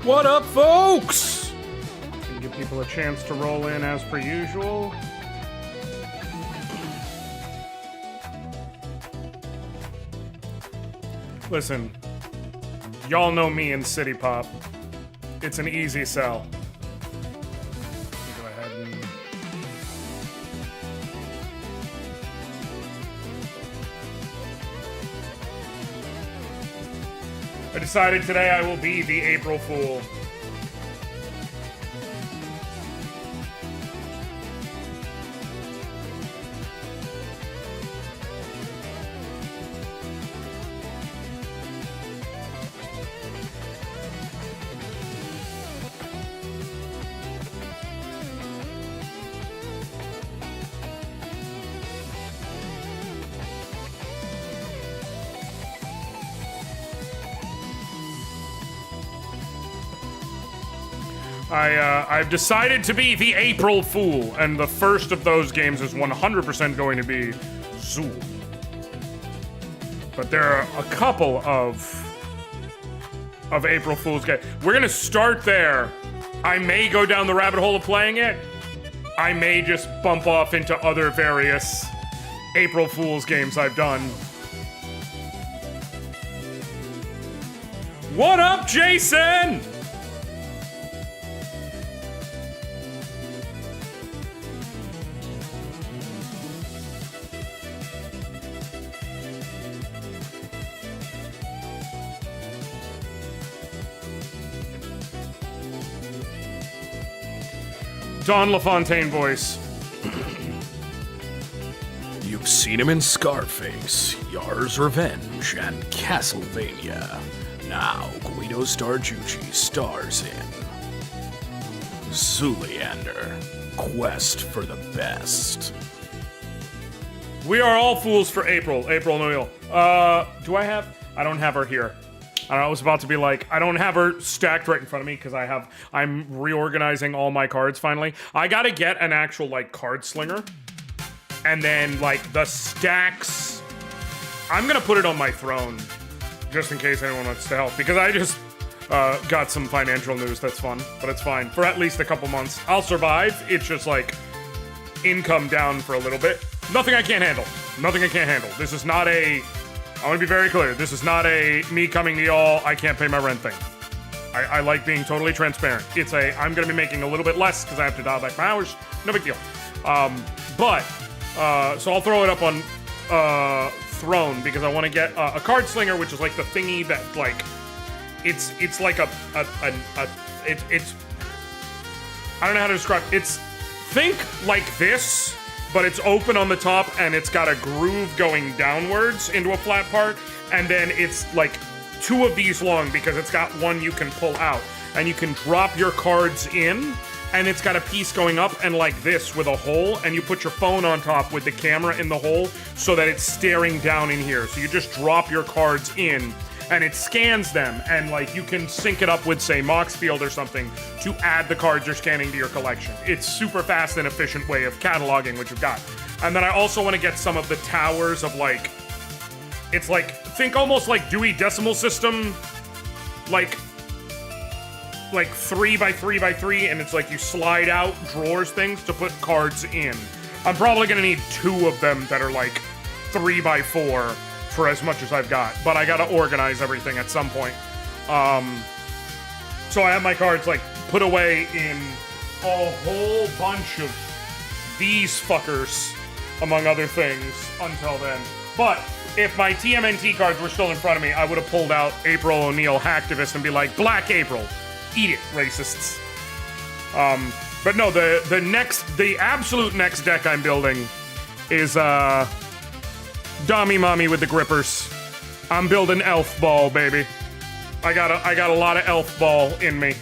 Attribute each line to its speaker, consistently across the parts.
Speaker 1: What up, folks? Gonna give people a chance to roll in as per usual. Listen, y'all know me in City Pop. It's an easy sell. Go ahead and... I decided today I will be the April Fool. I've decided to be the April Fool, and the first of those games is 100% going to be Zool. But there are a couple of April Fool's games. We're gonna start there. I may go down the rabbit hole of playing it. I may just bump off into other various April Fool's games I've done. What up, Jason? Don LaFontaine voice.
Speaker 2: You've seen him in Scarface, Yar's Revenge, and Castlevania. Now, Guido Stargiucci stars in Zoolander, Quest for the Best.
Speaker 1: We are all fools for April. April O'Neil. Do I have? I don't have her here. I was about to be like, I don't have her stacked right in front of me because I'm reorganizing all my cards finally. I gotta get an actual, like, card slinger. And then, like, the stacks, I'm gonna put it on my throne just in case anyone wants to help, because I just got some financial news that's fun, but it's fine. For at least a couple months. I'll survive. It's just, like, income down for a little bit. Nothing I can't handle. Nothing I can't handle. This is not a... I want to be very clear. This is not a me coming to y'all, I can't pay my rent thing. I like being totally transparent. It's a, I'm going to be making a little bit less because I have to dial back my hours. No big deal. So I'll throw it up on Throne because I want to get a card slinger, which is like the thingy that, like, it's like it's I don't know how to describe it. It's, think like this, but it's open on the top and it's got a groove going downwards into a flat part, and then it's like 2 of these long because it's got one you can pull out, and you can drop your cards in, and it's got a piece going up and like this with a hole, and you put your phone on top with the camera in the hole so that it's staring down in here. So you just drop your cards in and it scans them, and like you can sync it up with, say, Moxfield or something to add the cards you're scanning to your collection. It's super fast and efficient way of cataloging what you've got. And then I also want to get some of the towers of, like, it's like, think almost like Dewey Decimal System, like 3 by 3 by 3, and it's like you slide out drawers things to put cards in. I'm probably gonna need 2 of them that are like 3 by 4 for as much as I've got, but I gotta organize everything at some point. So I have my cards like put away in a whole bunch of these fuckers, among other things, until then. But if my TMNT cards were still in front of me, I would have pulled out April O'Neil Hacktivist and be like, Black April. Eat it, racists. But no, the absolute next deck I'm building is Dommy Mommy with the grippers. I'm building Elf Ball, baby. I got a lot of Elf Ball in me.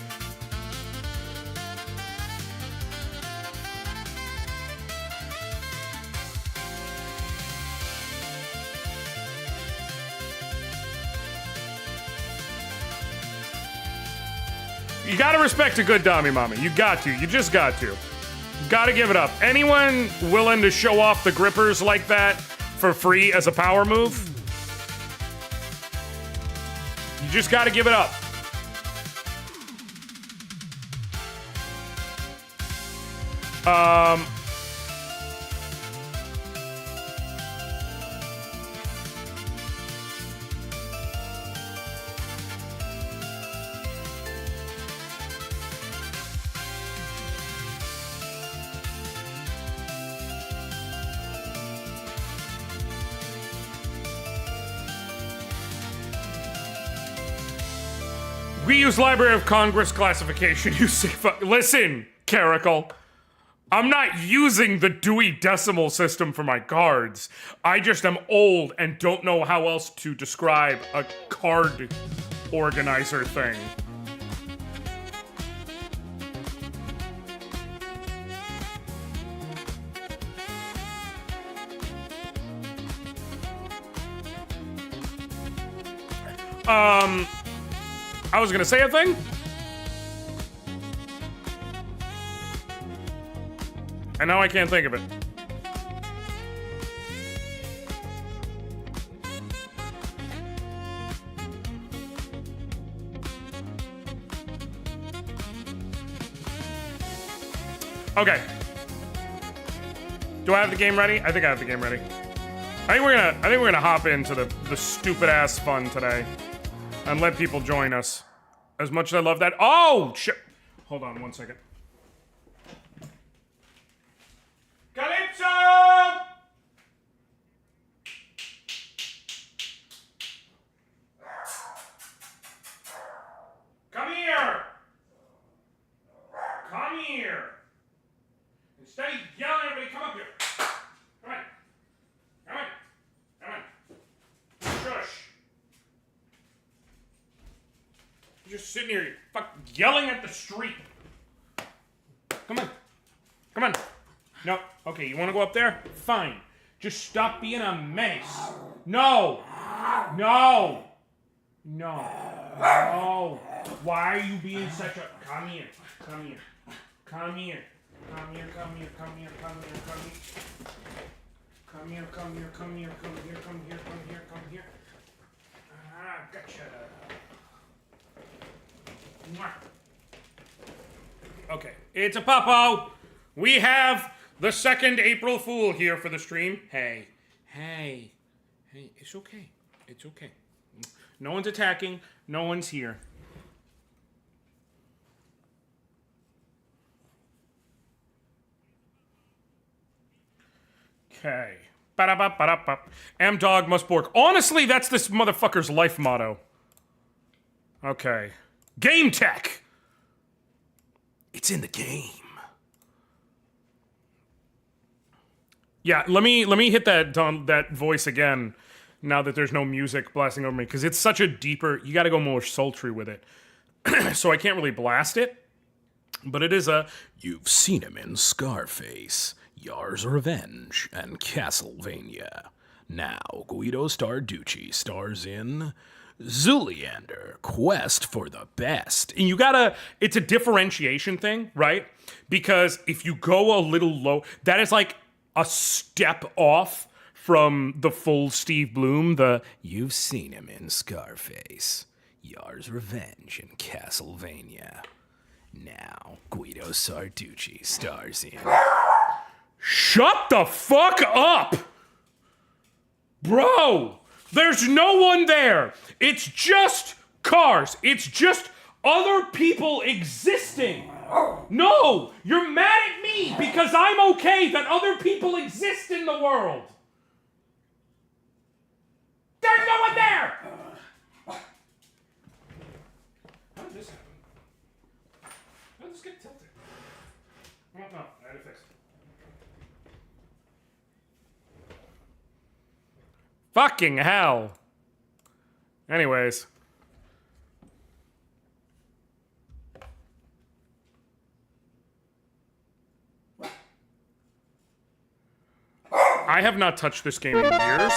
Speaker 1: You gotta respect a good Dommy Mommy. You got to. You just got to. Gotta give it up. Anyone willing to show off the grippers like that for free as a power move? You just gotta give it up. We use Library of Congress classification. You sick fuck. Listen, Caracal. I'm not using the Dewey Decimal System for my cards. I just am old and don't know how else to describe a card organizer thing. I was gonna say a thing? And now I can't think of it. Okay. Do I have the game ready? I think I have the game ready. I think we're gonna hop into the stupid ass fun today. And let people join us. As much as I love that. Oh, shit. Hold on 1 second. Calypso! Come here! Come here! Instead of yelling at everybody, come up here. Come on. Come on. Come on. Shush. You're just sitting here, you're fucking yelling at the street. Come on. Come on. No. Okay, you want to go up there? Fine. Just stop being a menace. No. No. No. No. Why are you being such a... Come here. Come here. Come here. Come here, come here, come here, come here, come here. Come here, come here, come here, come here, come here, come here, come here. Ah, gotcha. Okay, it's a Popo. We have the second April Fool here for the stream. Hey, hey, hey, it's okay. It's okay. No one's attacking. No one's here. Okay. Ba-da-ba-ba-da-ba. M-Dog must bork. Honestly, that's this motherfucker's life motto. Okay. Game tech! It's in the game. Yeah, let me hit that voice again now that there's no music blasting over me, because it's such a deeper... You gotta go more sultry with it. So I can't really blast it. But it is a...
Speaker 2: You've seen him in Scarface, Yar's Revenge, and Castlevania. Now, Guido Starducci stars in Zoolander, Quest for the Best.
Speaker 1: And you gotta... It's a differentiation thing, right? Because if you go a little low... That is like a step off from the full Steve Bloom, the...
Speaker 2: You've seen him in Scarface, Yar's Revenge, and Castlevania. Now, Guido Sarducci stars in...
Speaker 1: Shut the fuck up! Bro! There's no one there! It's just cars! It's just other people existing! No! You're mad at me because I'm okay that other people exist in the world! There's no one there! How did this happen? it fixed. Fucking hell. Anyways. I have not touched this game in years.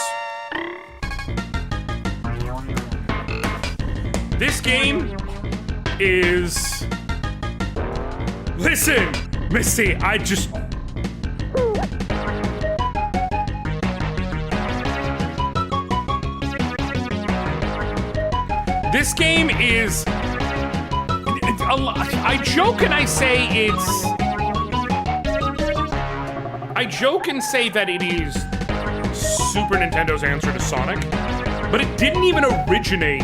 Speaker 1: This game is... Listen, Missy, I just... This game is... I joke and I say it's... I joke and say that it is Super Nintendo's answer to Sonic, but it didn't even originate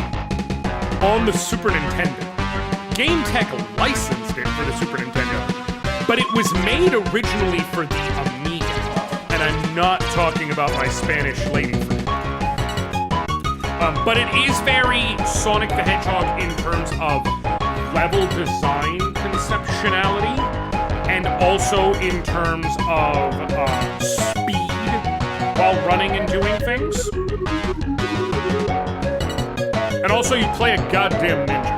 Speaker 1: on the Super Nintendo. Game Tech licensed it for the Super Nintendo, but it was made originally for the Amiga, and I'm not talking about my Spanish lady friend. But it is very Sonic the Hedgehog in terms of level design conceptuality, and also in terms of speed while running and doing things. And also, you play a goddamn ninja.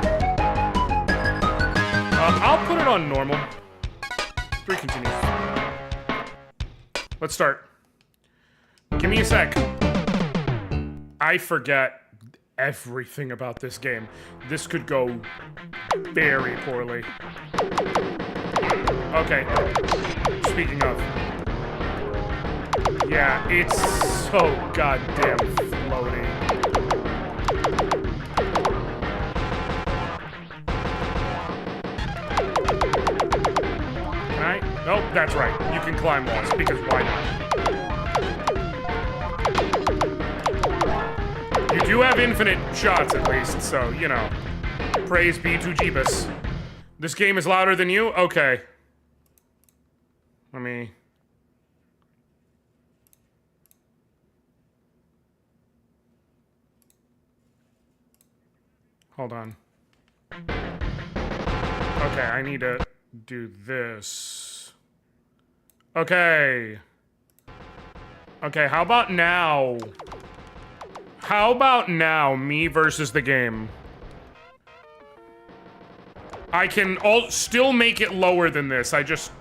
Speaker 1: I'll put it on normal. 3 continues. Let's start. Give me a sec. I forget everything about this game. This could go very poorly. Okay. Speaking of. Yeah, it's so goddamn floaty. Can I? Nope, that's right. You can climb walls, because why not? You do have infinite shots, at least, so, you know. Praise be to Jeebus. This game is louder than you? Okay. Let me... Hold on. Okay, I need to do this. Okay. Okay, how about now? How about now, me versus the game? I can still make it lower than this, I just...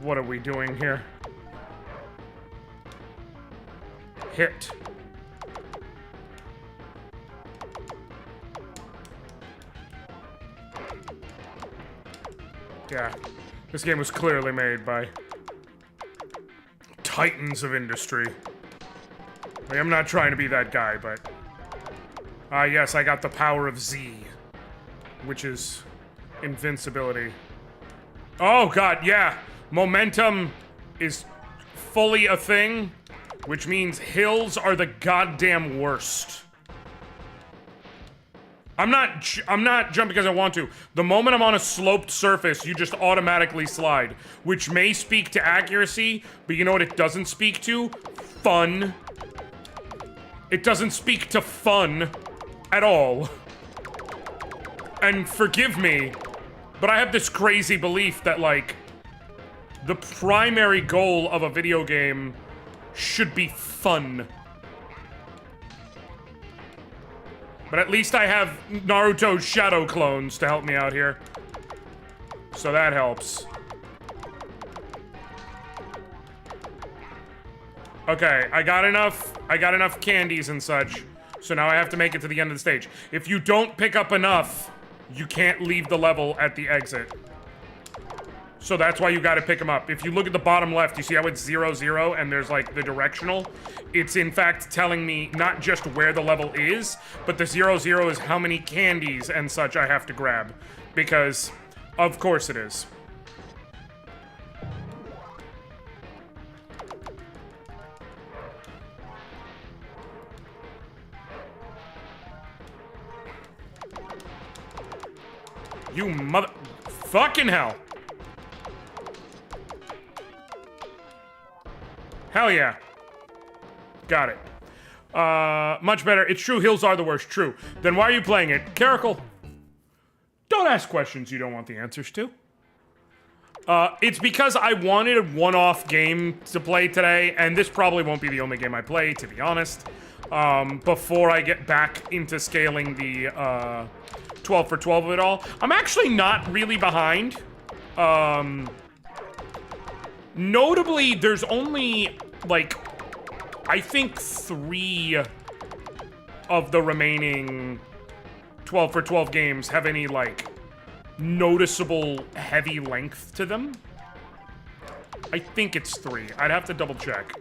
Speaker 1: What are we doing here? Hit. Yeah, this game was clearly made by titans of industry. Like, I'm not trying to be that guy, but... yes, I got the power of Z, which is invincibility. Oh, God, yeah! Momentum is fully a thing, which means hills are the goddamn worst. I'm not jumping because I want to. The moment I'm on a sloped surface, you just automatically slide, which may speak to accuracy, but you know what it doesn't speak to? Fun. It doesn't speak to fun at all. And forgive me, but I have this crazy belief that, like, the primary goal of a video game should be fun. But at least I have Naruto's shadow clones to help me out here. So that helps. Okay, I got enough candies and such. So now I have to make it to the end of the stage. If you don't pick up enough, you can't leave the level at the exit. So that's why you gotta pick them up. If you look at the bottom left, you see how it's 0, 0, and there's like the directional? It's in fact telling me not just where the level is, but the 0, 0 is how many candies and such I have to grab. Because, of course it is. You mother... Fucking hell! Hell yeah. Got it. Much better. It's true, hills are the worst. True. Then why are you playing it? Caracal, don't ask questions you don't want the answers to. It's because I wanted a one-off game to play today, and this probably won't be the only game I play, to be honest. Before I get back into scaling the, 12 for 12 of it all. I'm actually not really behind. Notably, there's only, like, I think 3 of the remaining 12 for 12 games have any, like, noticeable heavy length to them. I think it's 3. I'd have to double check.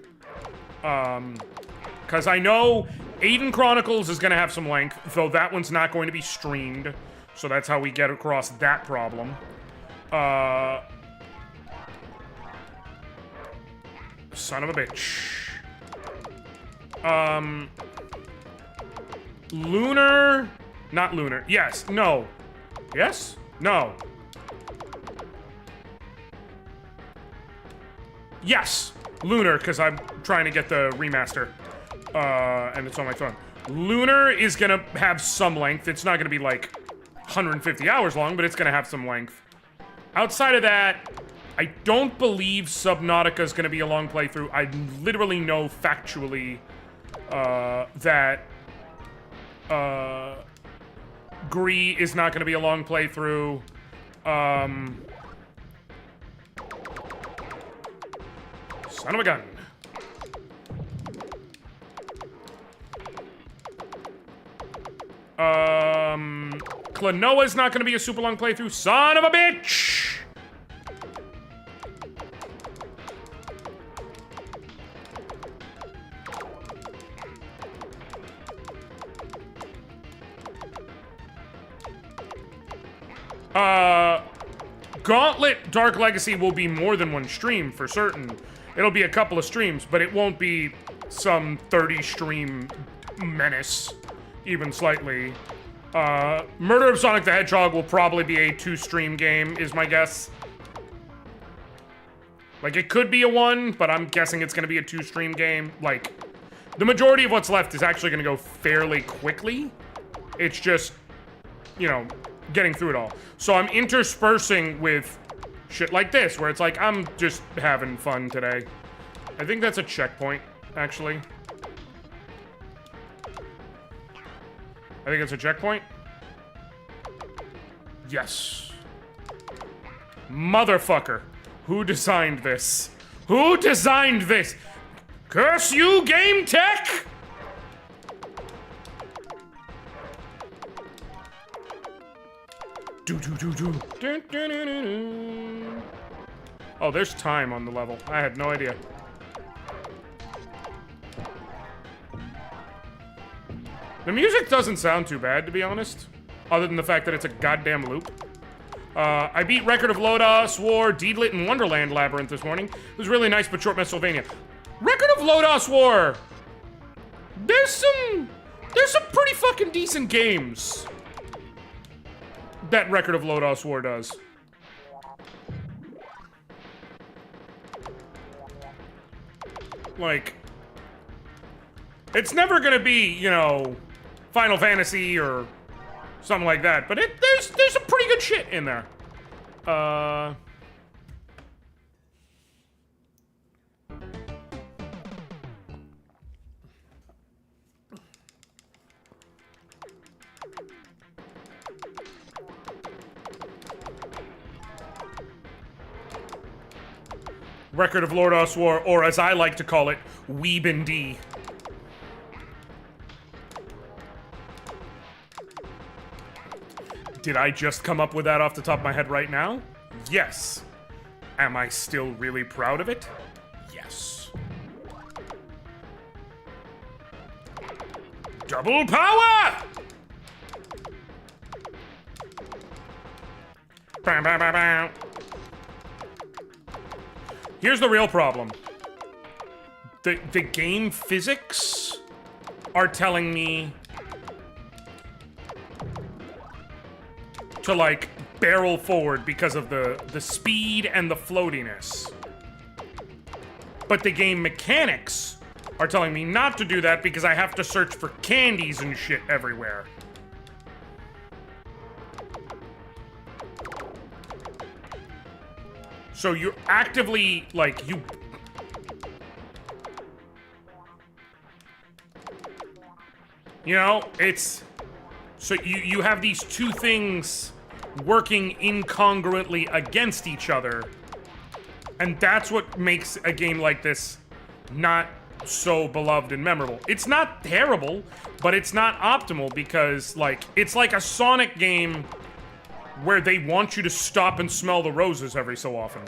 Speaker 1: Because I know Aiden Chronicles is going to have some length, though that one's not going to be streamed. So that's how we get across that problem. Son of a bitch. Lunar... Not lunar. Yes. No. Yes? No. Yes. Lunar, because I'm trying to get the remaster. And it's on my phone. Lunar is gonna have some length. It's not gonna be, like, 150 hours long, but it's gonna have some length. Outside of that, I don't believe Subnautica is gonna be a long playthrough. I literally know factually, that, Gree is not gonna be a long playthrough. Son of a gun. Klonoa's not gonna be a super long playthrough. Son of a bitch! Gauntlet Dark Legacy will be more than one stream, for certain. It'll be a couple of streams, but it won't be some 30-stream menace, even slightly. Murder of Sonic the Hedgehog will probably be a 2-stream game, is my guess. Like, it could be a 1, but I'm guessing it's gonna be a 2-stream game. Like, the majority of what's left is actually gonna go fairly quickly. It's just, you know, getting through it all. So I'm interspersing with shit like this, where it's like, I'm just having fun today. I think that's a checkpoint, actually. I think it's a checkpoint. Yes. Motherfucker. Who designed this? Who designed this? Curse you, game tech! Oh, there's time on the level. I had no idea. The music doesn't sound too bad, to be honest. Other than the fact that it's a goddamn loop. I beat Record of Lodos War, Deedlit, and Wonderland Labyrinth this morning. It was really nice but short Metroidvania. Record of Lodos War! There's some pretty fucking decent games that Record of Lodos War does. Like, it's never gonna be, you know, Final Fantasy or something like that, but there's some pretty good shit in there. Record of Lodos War, or as I like to call it, Weebin D. Did I just come up with that off the top of my head right now? Yes. Am I still really proud of it? Yes. Double power! Bam, bam, bam, bam. Here's the real problem. The game physics are telling me to, like, barrel forward because of the speed and the floatiness. But the game mechanics are telling me not to do that because I have to search for candies and shit everywhere. So you're actively, like, you know, it's... So you have these two things working incongruently against each other. And that's what makes a game like this not so beloved and memorable. It's not terrible, but it's not optimal because, like, it's like a Sonic game where they want you to stop and smell the roses every so often.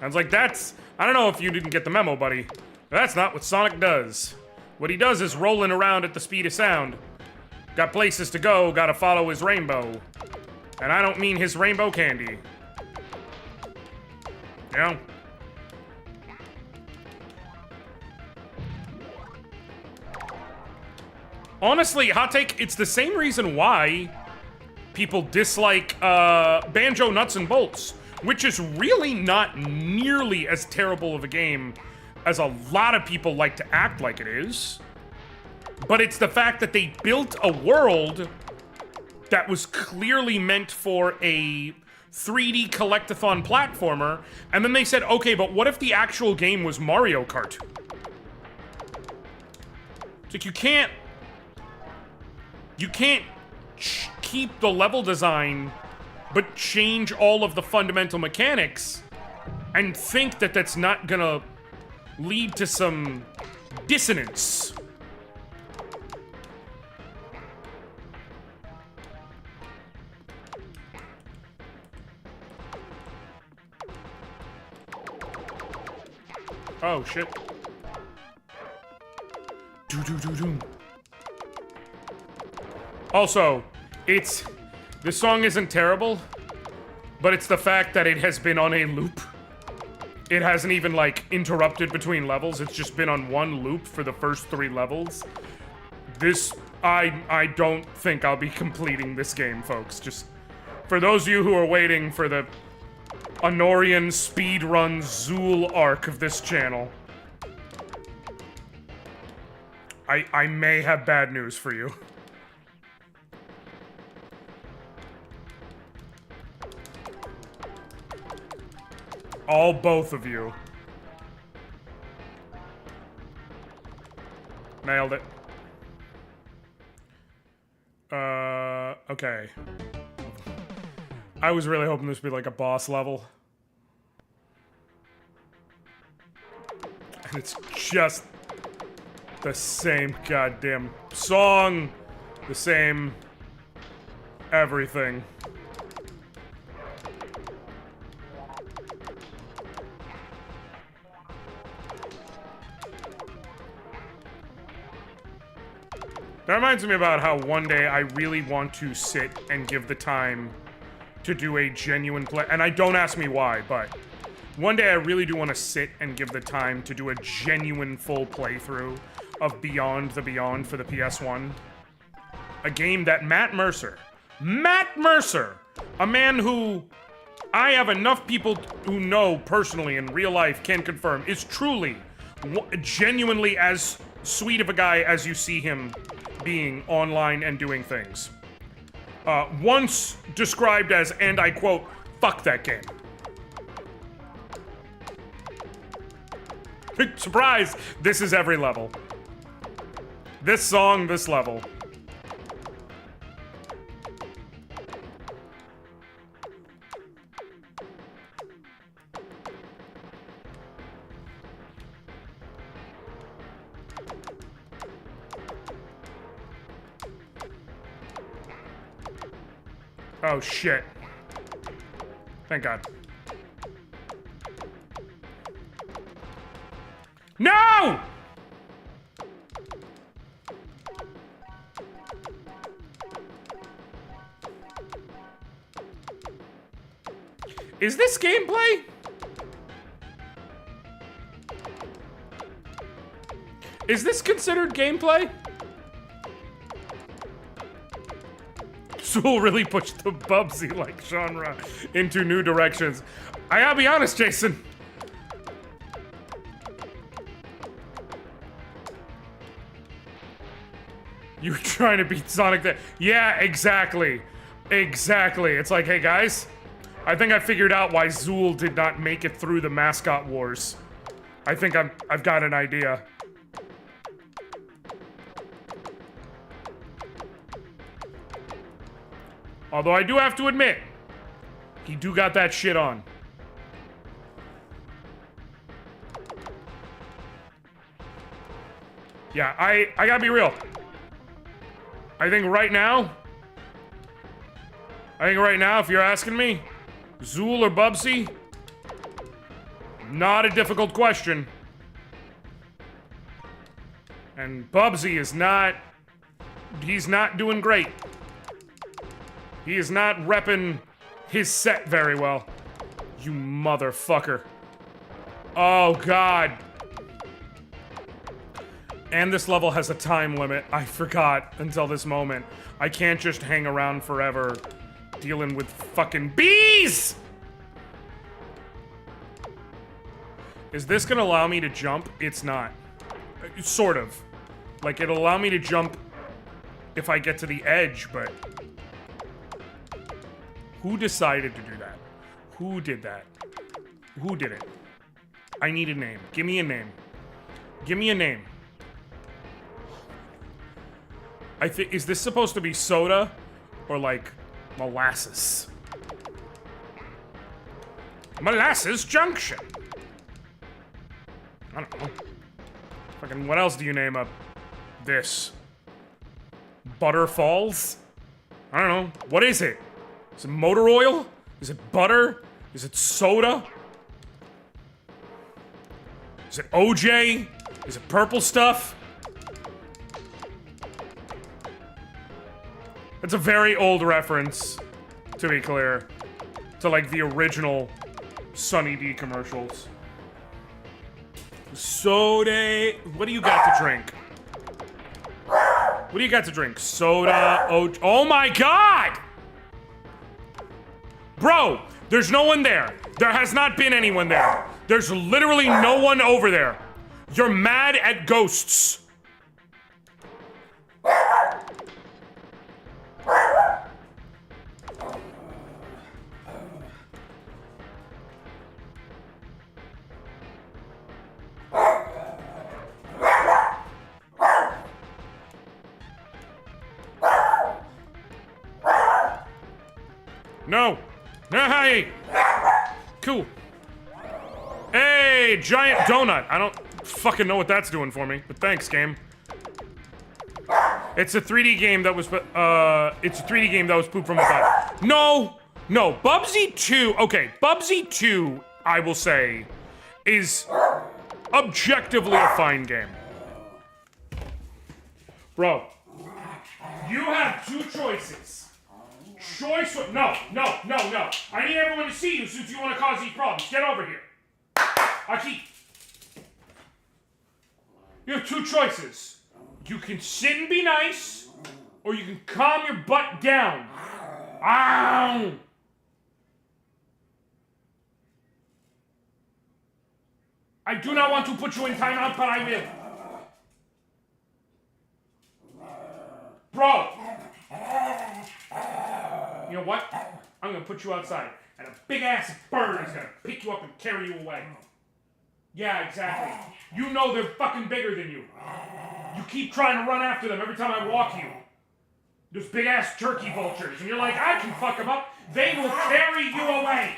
Speaker 1: I was like, that's... I don't know if you didn't get the memo, buddy. But that's not what Sonic does. What he does is rolling around at the speed of sound. Got places to go, gotta follow his rainbow. And I don't mean his rainbow candy. You know? Honestly, hot take, it's the same reason why people dislike Banjo Nuts and Bolts, which is really not nearly as terrible of a game as a lot of people like to act like it is. But it's the fact that they built a world that was clearly meant for a 3D collectathon platformer, and then they said, okay, but what if the actual game was Mario Kart? It's like, you can't keep the level design, but change all of the fundamental mechanics, and think that that's not gonna lead to some dissonance. Oh, shit. Do-do-do-do. Also, this song isn't terrible, but it's the fact that it has been on a loop. It hasn't even, like, interrupted between levels. It's just been on one loop for the first 3 levels. I don't think I'll be completing this game, folks. Just, for those of you who are waiting for the Anoriand speedrun Zool arc of this channel, I may have bad news for you. Both of you. Nailed it. Okay. I was really hoping this would be like a boss level. And it's just the same goddamn song, the same everything. That reminds me about how one day I really want to sit and give the time to do a genuine play. And don't ask me why, but one day I really do want to sit and give the time to do a genuine full playthrough of Beyond the Beyond for the PS1. A game that Matt Mercer, a man who I have enough people who know personally in real life can confirm is truly, genuinely as sweet of a guy as you see him being online and doing things. Once described as, and I quote, "fuck that game." Surprise! This is every level. This song, this level. Oh, shit. Thank God. No! Is this gameplay? Is this considered gameplay? Zool really pushed the Bubsy-like genre into new directions. I gotta be honest, Jason. You were trying to beat Sonic there. Yeah, exactly. Exactly. It's like, hey guys, I think I figured out why Zool did not make it through the mascot wars. I think I've got an idea. Although I do have to admit, he do got that shit on. Yeah, I gotta be real. I think right now, if you're asking me, Zool or Bubsy, not a difficult question. And Bubsy is not, he's not doing great. He is not repping his set very well. You motherfucker. Oh, God. And this level has a time limit. I forgot until this moment. I can't just hang around forever dealing with fucking bees! Is this gonna allow me to jump? It's not. Sort of. Like, it'll allow me to jump if I get to the edge, but... Who decided to do that? Who did that? Who did it? I need a name. Give me a name. Give me a name. I think, is this supposed to be soda or like molasses? Molasses Junction. I don't know. Fucking, what else do you name up this? Butter Falls? I don't know. What is it? Is it motor oil? Is it butter? Is it soda? Is it OJ? Is it purple stuff? It's a very old reference, to be clear, to like the original Sunny D commercials. Soda. What do you got to drink? What do you got to drink? Soda. Oh my God! Bro, there's no one there. There has not been anyone there. There's literally no one over there. You're mad at ghosts. No. Hey. Cool. Hey, giant donut. I don't fucking know what that's doing for me, but thanks, game. It's a 3D game that was, it's a 3D game that was pooped from the butt. No, Bubsy 2, okay, Bubsy 2, I will say, is objectively a fine game. Bro, you have two choices. No. I need everyone to see you since you want to cause these problems. Get over here. Aki. You have two choices. You can sit and be nice, or you can calm your butt down. Ow! I do not want to put you in timeout, but I will. Bro! You know what? I'm gonna put you outside, and a big-ass bird is gonna pick you up and carry you away. Yeah, exactly. You know they're fucking bigger than you. You keep trying to run after them every time I walk you. Those big-ass turkey vultures, and you're like, I can fuck them up. They will carry you away.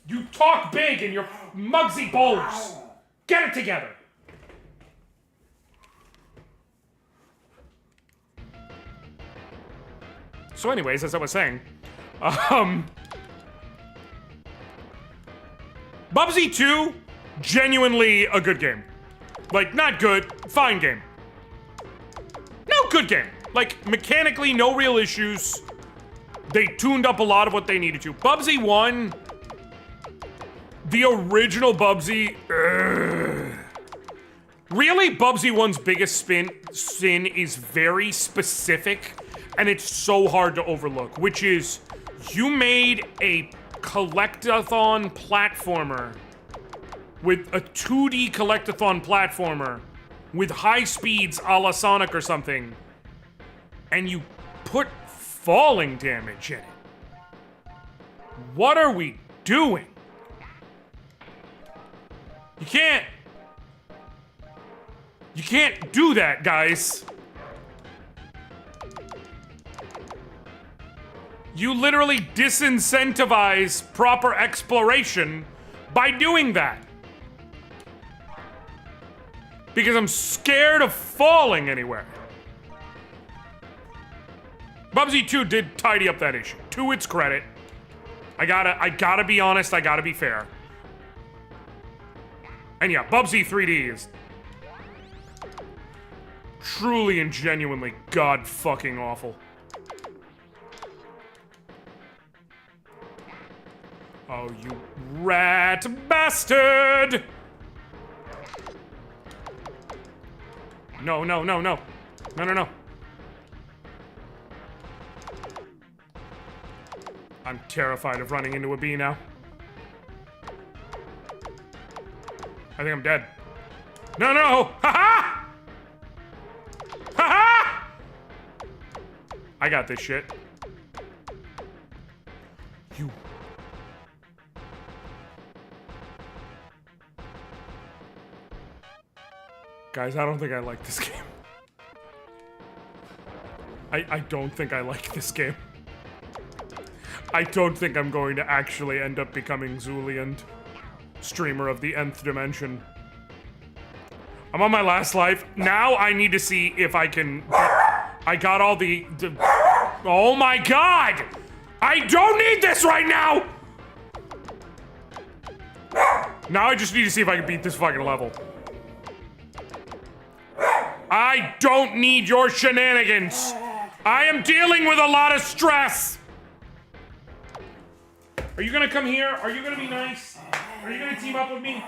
Speaker 1: You talk big and you're mugsy bulbs. Get it together. So anyways, as I was saying, Bubsy 2, genuinely a good game. Like, not good, fine game. No, good game. Like, mechanically, no real issues. They tuned up a lot of what they needed to. Bubsy 1, the original Bubsy, really, Bubsy 1's biggest sin is very specific, and it's so hard to overlook, which is, you made a collectathon platformer with a 2D collectathon platformer with high speeds a la Sonic or something, and you put falling damage in it. What are we doing? You can't do that, guys. You literally disincentivize proper exploration by doing that. Because I'm scared of falling anywhere. Bubsy 2 did tidy up that issue. To its credit. I gotta be honest, I gotta be fair. And yeah, Bubsy 3D is truly and genuinely god fucking awful. Oh, you rat bastard! No, no, no, no. No, no, no. I'm terrified of running into a bee now. I think I'm dead. No, no! Ha-ha! Ha-ha! I got this shit. You... Guys, I don't think I like this game. I don't think I like this game. I don't think I'm going to actually end up becoming Zooliand, streamer of the nth dimension. I'm on my last life. Now I need to see if I can... I got all the... Oh my god! I don't need this right now! Now I just need to see if I can beat this fucking level. I don't need your shenanigans. I am dealing with a lot of stress. Are you gonna come here? Are you gonna be nice? Are you gonna team up with me?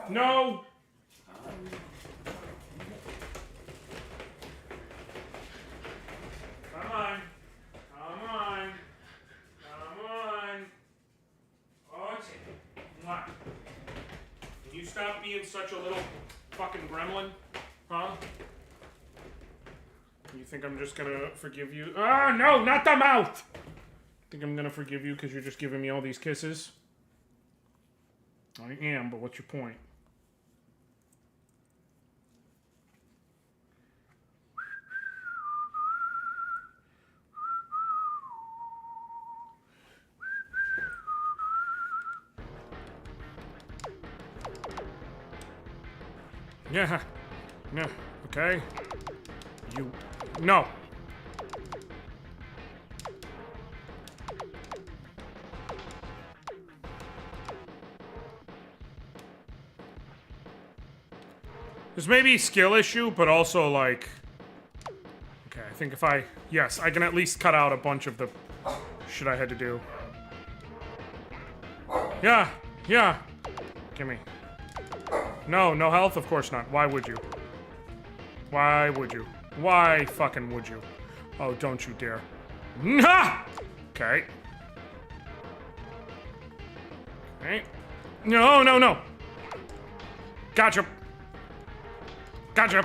Speaker 1: No. Come on. Come on. Come on. Okay. Mwah. Can you stop being such a little fucking gremlin? Huh? You think I'm just gonna forgive you? Ah, no, not the mouth! Think I'm gonna forgive you because you're just giving me all these kisses? I am, but what's your point? Yeah. Yeah. Okay. You... No. There's maybe a skill issue, but also, like... Okay, I think if I... Yes, I can at least cut out a bunch of the shit I had to do. Yeah, yeah. Gimme. No, no health? Of course not. Why would you? Why would you? Why fucking would you? Oh, don't you dare. Nah! Okay. Okay. No, no, no. Gotcha. Gotcha.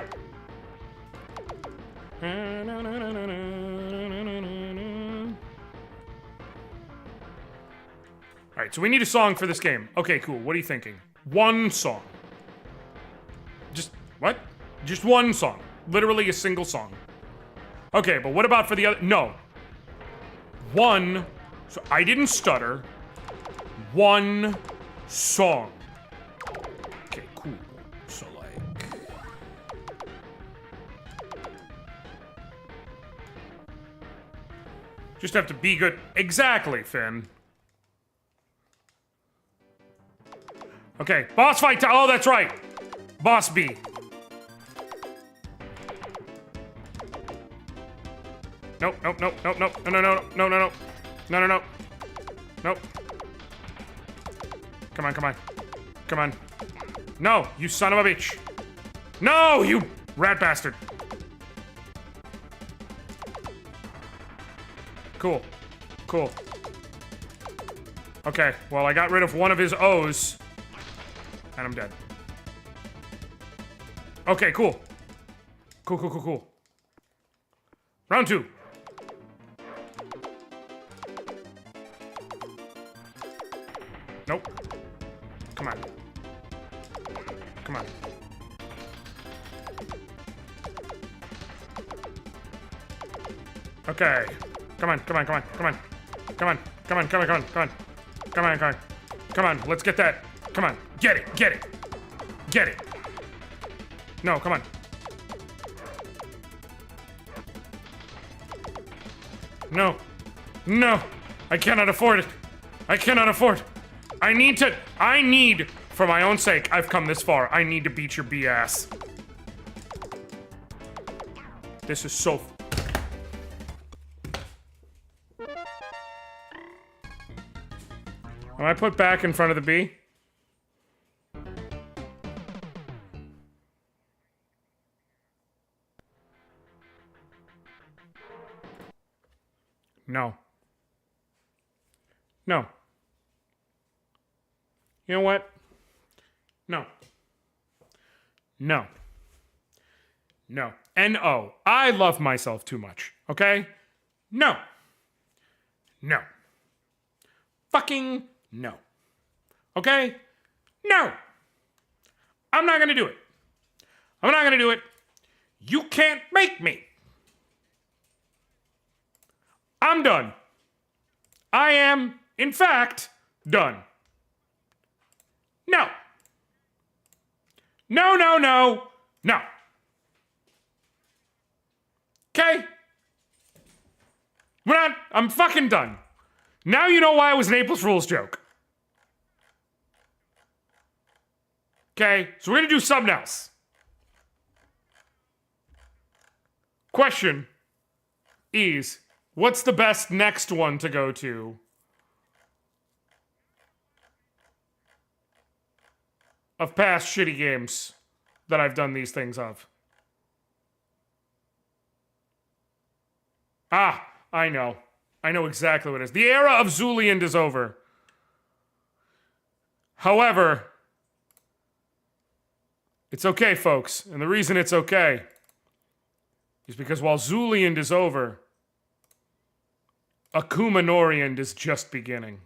Speaker 1: Alright, so we need a song for this game. Okay, cool. What are you thinking? One song. Just, what? Just one song. Literally a single song. Okay, but what about for the other? No. One. So I didn't stutter. One song. Okay, cool. So like... Just have to be good. Exactly, Finn. Okay, boss fight time. Oh, that's right. Boss B. Nope, nope, nope, nope, nope, no, no, no, no, no, no, no, no, no, nope. Come on, come on, come on. No, you son of a bitch. No, you rat bastard. Cool, cool. Okay, well, I got rid of one of his O's, and I'm dead. Okay, cool. Cool. Round 2. Nope. Come on. Okay. Come on, let's get that. Come on. Get it. No, come on. No. I cannot afford it. I need, for my own sake, I've come this far. I need to beat your B-ass. This is so... Am I put back in front of the B? No. You know what? No. N-O. I love myself too much, okay? No. Fucking no. Okay? No. I'm not gonna do it. You can't make me. I'm done. I am, in fact, done. No. Okay? I'm fucking done. Now you know why it was an April's Fool's joke. Okay, so we're gonna do something else. Question is, what's the best next one to go to? Of past shitty games that I've done these things of. Ah, I know. I know exactly what it is. The era of Zooliand is over. However, it's okay, folks. And the reason it's okay is because while Zooliand is over, Anoriand is just beginning.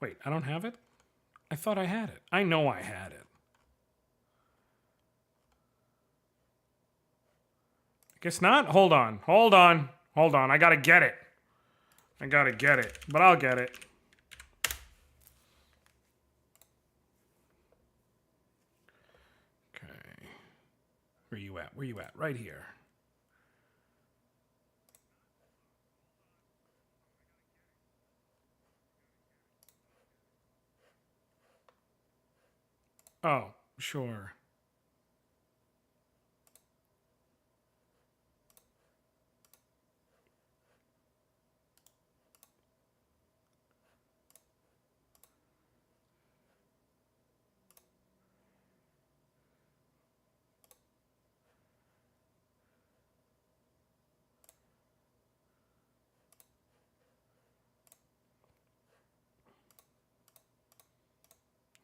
Speaker 1: Wait, I don't have it? I thought I had it. I know I had it. Guess not? Hold on. I gotta get it. But I'll get it. Okay. Where you at? Right here. Oh, sure.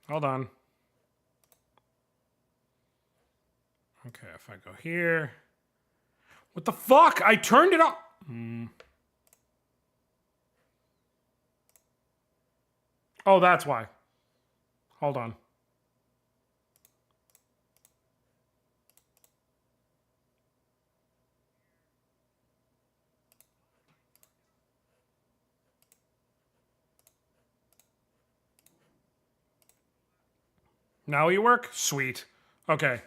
Speaker 1: Hold on. Okay, if I go here. What the fuck? I turned it off. Oh, that's why. Hold on. Now you work? Sweet. Okay.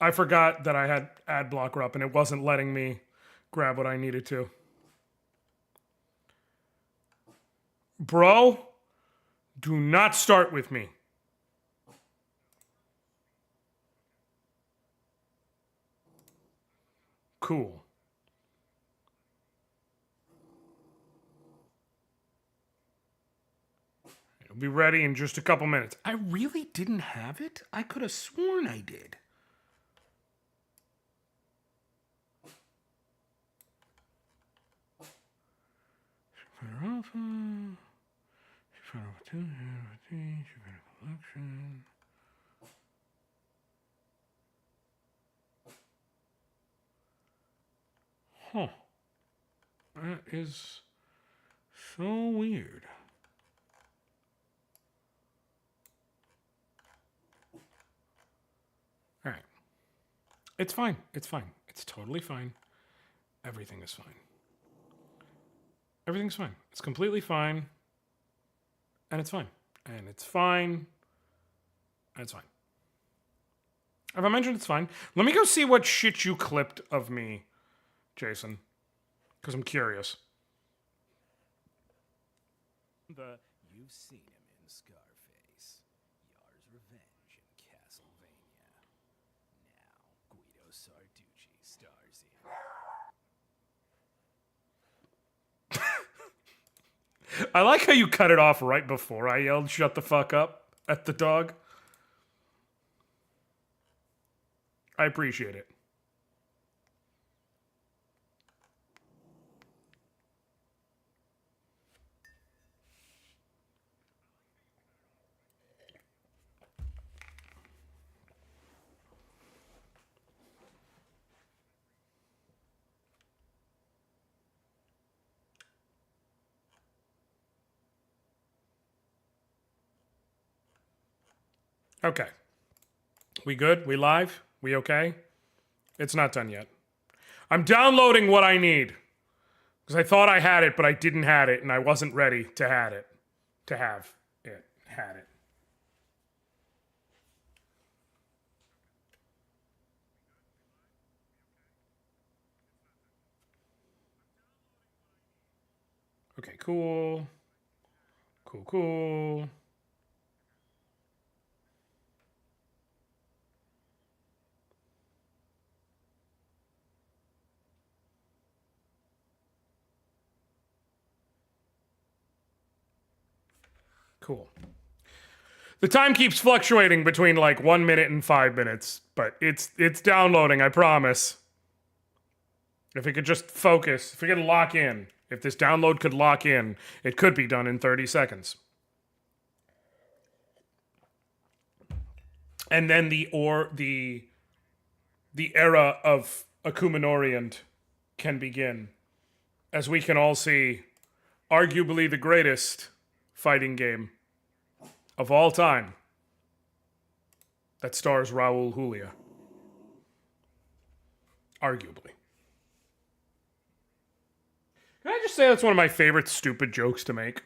Speaker 1: I forgot that I had ad blocker up and it wasn't letting me grab what I needed to. Bro, do not start with me. Cool. I'll be ready in just a couple minutes. I really didn't have it? I could have sworn I did. Collection. Huh. That is so weird. All right. It's fine. It's fine. It's totally fine. Everything is fine. Everything's fine. It's completely fine. And it's fine. And it's fine. And it's fine. Have I mentioned it's fine? Let me go see what shit you clipped of me, Jason. Because I'm curious.
Speaker 2: You've seen him in Scarface, Yar's Revenge, and Castlevania. Now, Guido Sarducci stars in.
Speaker 1: I like how you cut it off right before I yelled "shut the fuck up" at the dog. I appreciate it. Okay. We good? We live? We okay? It's not done yet. I'm downloading what I need. Because I thought I had it, but I didn't have it, and I wasn't ready to have it. Had it. Okay, cool. Cool. Cool. The time keeps fluctuating between like 1 minute and 5 minutes, but it's downloading, I promise. If it could just focus, if it could lock in, if this download could lock in, it could be done in 30 seconds. And then the era of Anoriand can begin. As we can all see, arguably the greatest fighting game of all time that stars Raul Julia. Arguably. Can I just say that's one of my favorite stupid jokes to make?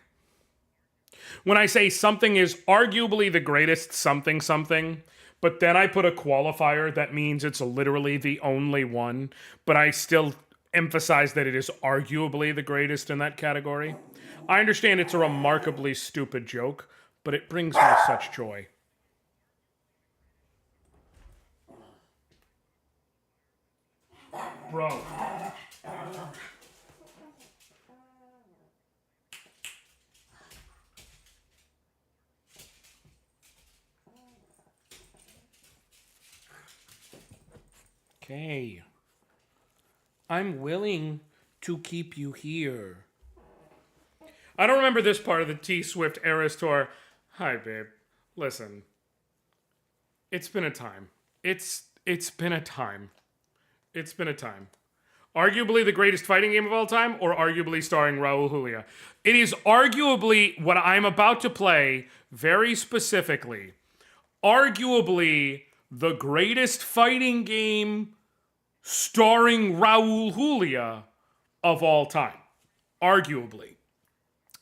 Speaker 1: When I say something is arguably the greatest something, but then I put a qualifier that means it's literally the only one, but I still emphasize that it is arguably the greatest in that category. I understand it's a remarkably stupid joke, but it brings me such joy. Bro. Okay. I'm willing to keep you here. I don't remember this part of the T-Swift Eras tour. Hi, babe. Listen. It's been a time. It's been a time. It's been a time. Arguably the greatest fighting game of all time, or arguably starring Raul Julia? It is arguably what I'm about to play, very specifically, arguably the greatest fighting game starring Raul Julia of all time. Arguably.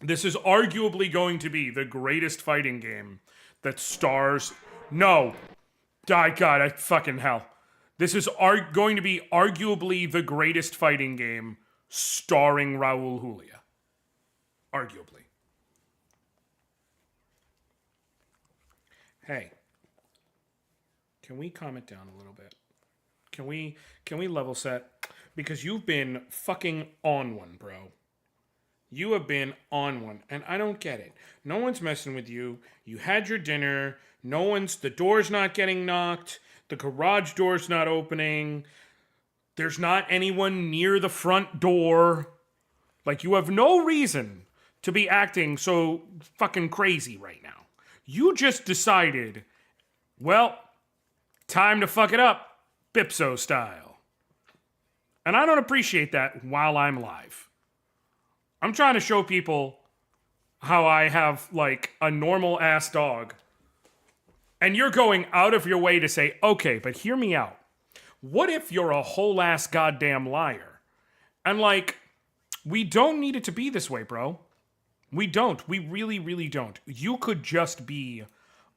Speaker 1: This is arguably going to be the greatest fighting game that stars... No. God, I fucking hell. This is going to be arguably the greatest fighting game starring Raul Julia. Arguably. Hey. Can we calm it down a little bit? Can we level set? Because you've been fucking on one, bro. You have been on one, and I don't get it. No one's messing with you. You had your dinner. The door's not getting knocked. The garage door's not opening. There's not anyone near the front door. Like, you have no reason to be acting so fucking crazy right now. You just decided, well, time to fuck it up, Bipso style. And I don't appreciate that while I'm live. I'm trying to show people how I have, like, a normal ass dog. And you're going out of your way to say, okay, but hear me out. What if you're a whole ass goddamn liar? And, like, we don't need it to be this way, bro. We don't. We really, really don't. You could just be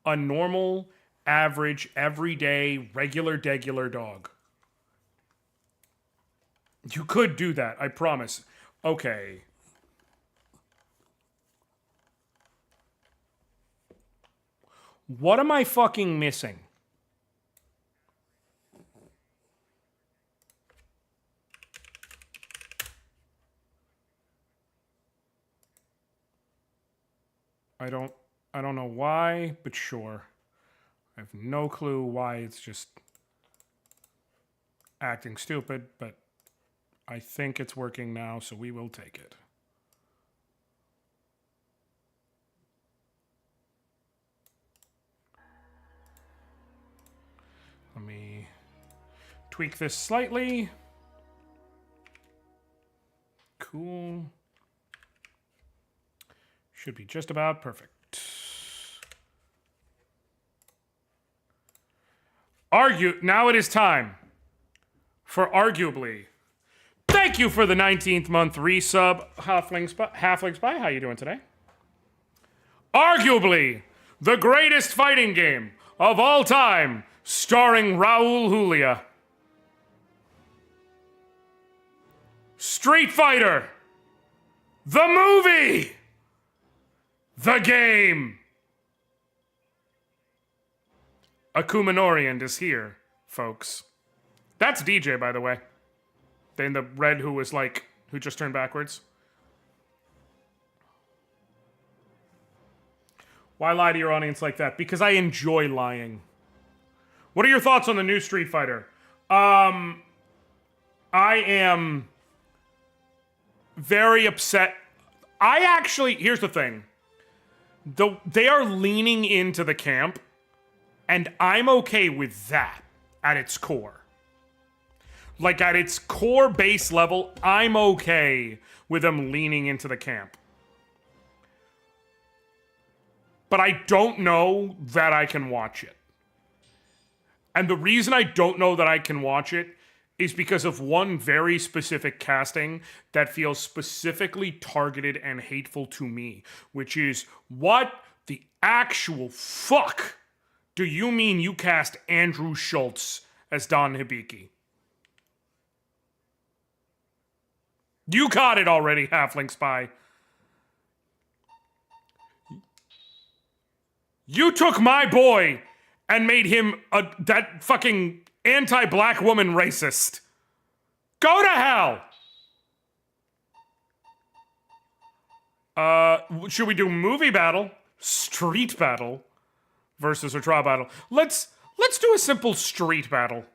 Speaker 1: a normal, average, everyday, regular dog. You could do that, I promise. Okay. What am I fucking missing? I don't know why, but sure. I have no clue why it's just acting stupid, but I think it's working now, so we will take it. Let me tweak this slightly. Cool. Should be just about perfect. Now it is time for arguably. Thank you for the 19th month resub, Halfling Spy. How you doing today? Arguably the greatest fighting game of all time, starring Raul Julia. Street Fighter, the movie, the game. Anoriand is here, folks. That's DJ, by the way. In the red who just turned backwards. Why lie to your audience like that? Because I enjoy lying. What are your thoughts on the new Street Fighter? I am very upset. Here's the thing. They are leaning into the camp, and I'm okay with that at its core. Like, at its core base level, I'm okay with them leaning into the camp. But I don't know that I can watch it. And the reason I don't know that I can watch it is because of one very specific casting that feels specifically targeted and hateful to me, which is, what the actual fuck do you mean you cast Andrew Schultz as Don Hibiki? You caught it already, Halfling Spy. You took my boy and made him that fucking anti-black woman racist. Go to hell! Should we do movie battle, street battle, versus a trial battle? Let's do a simple street battle.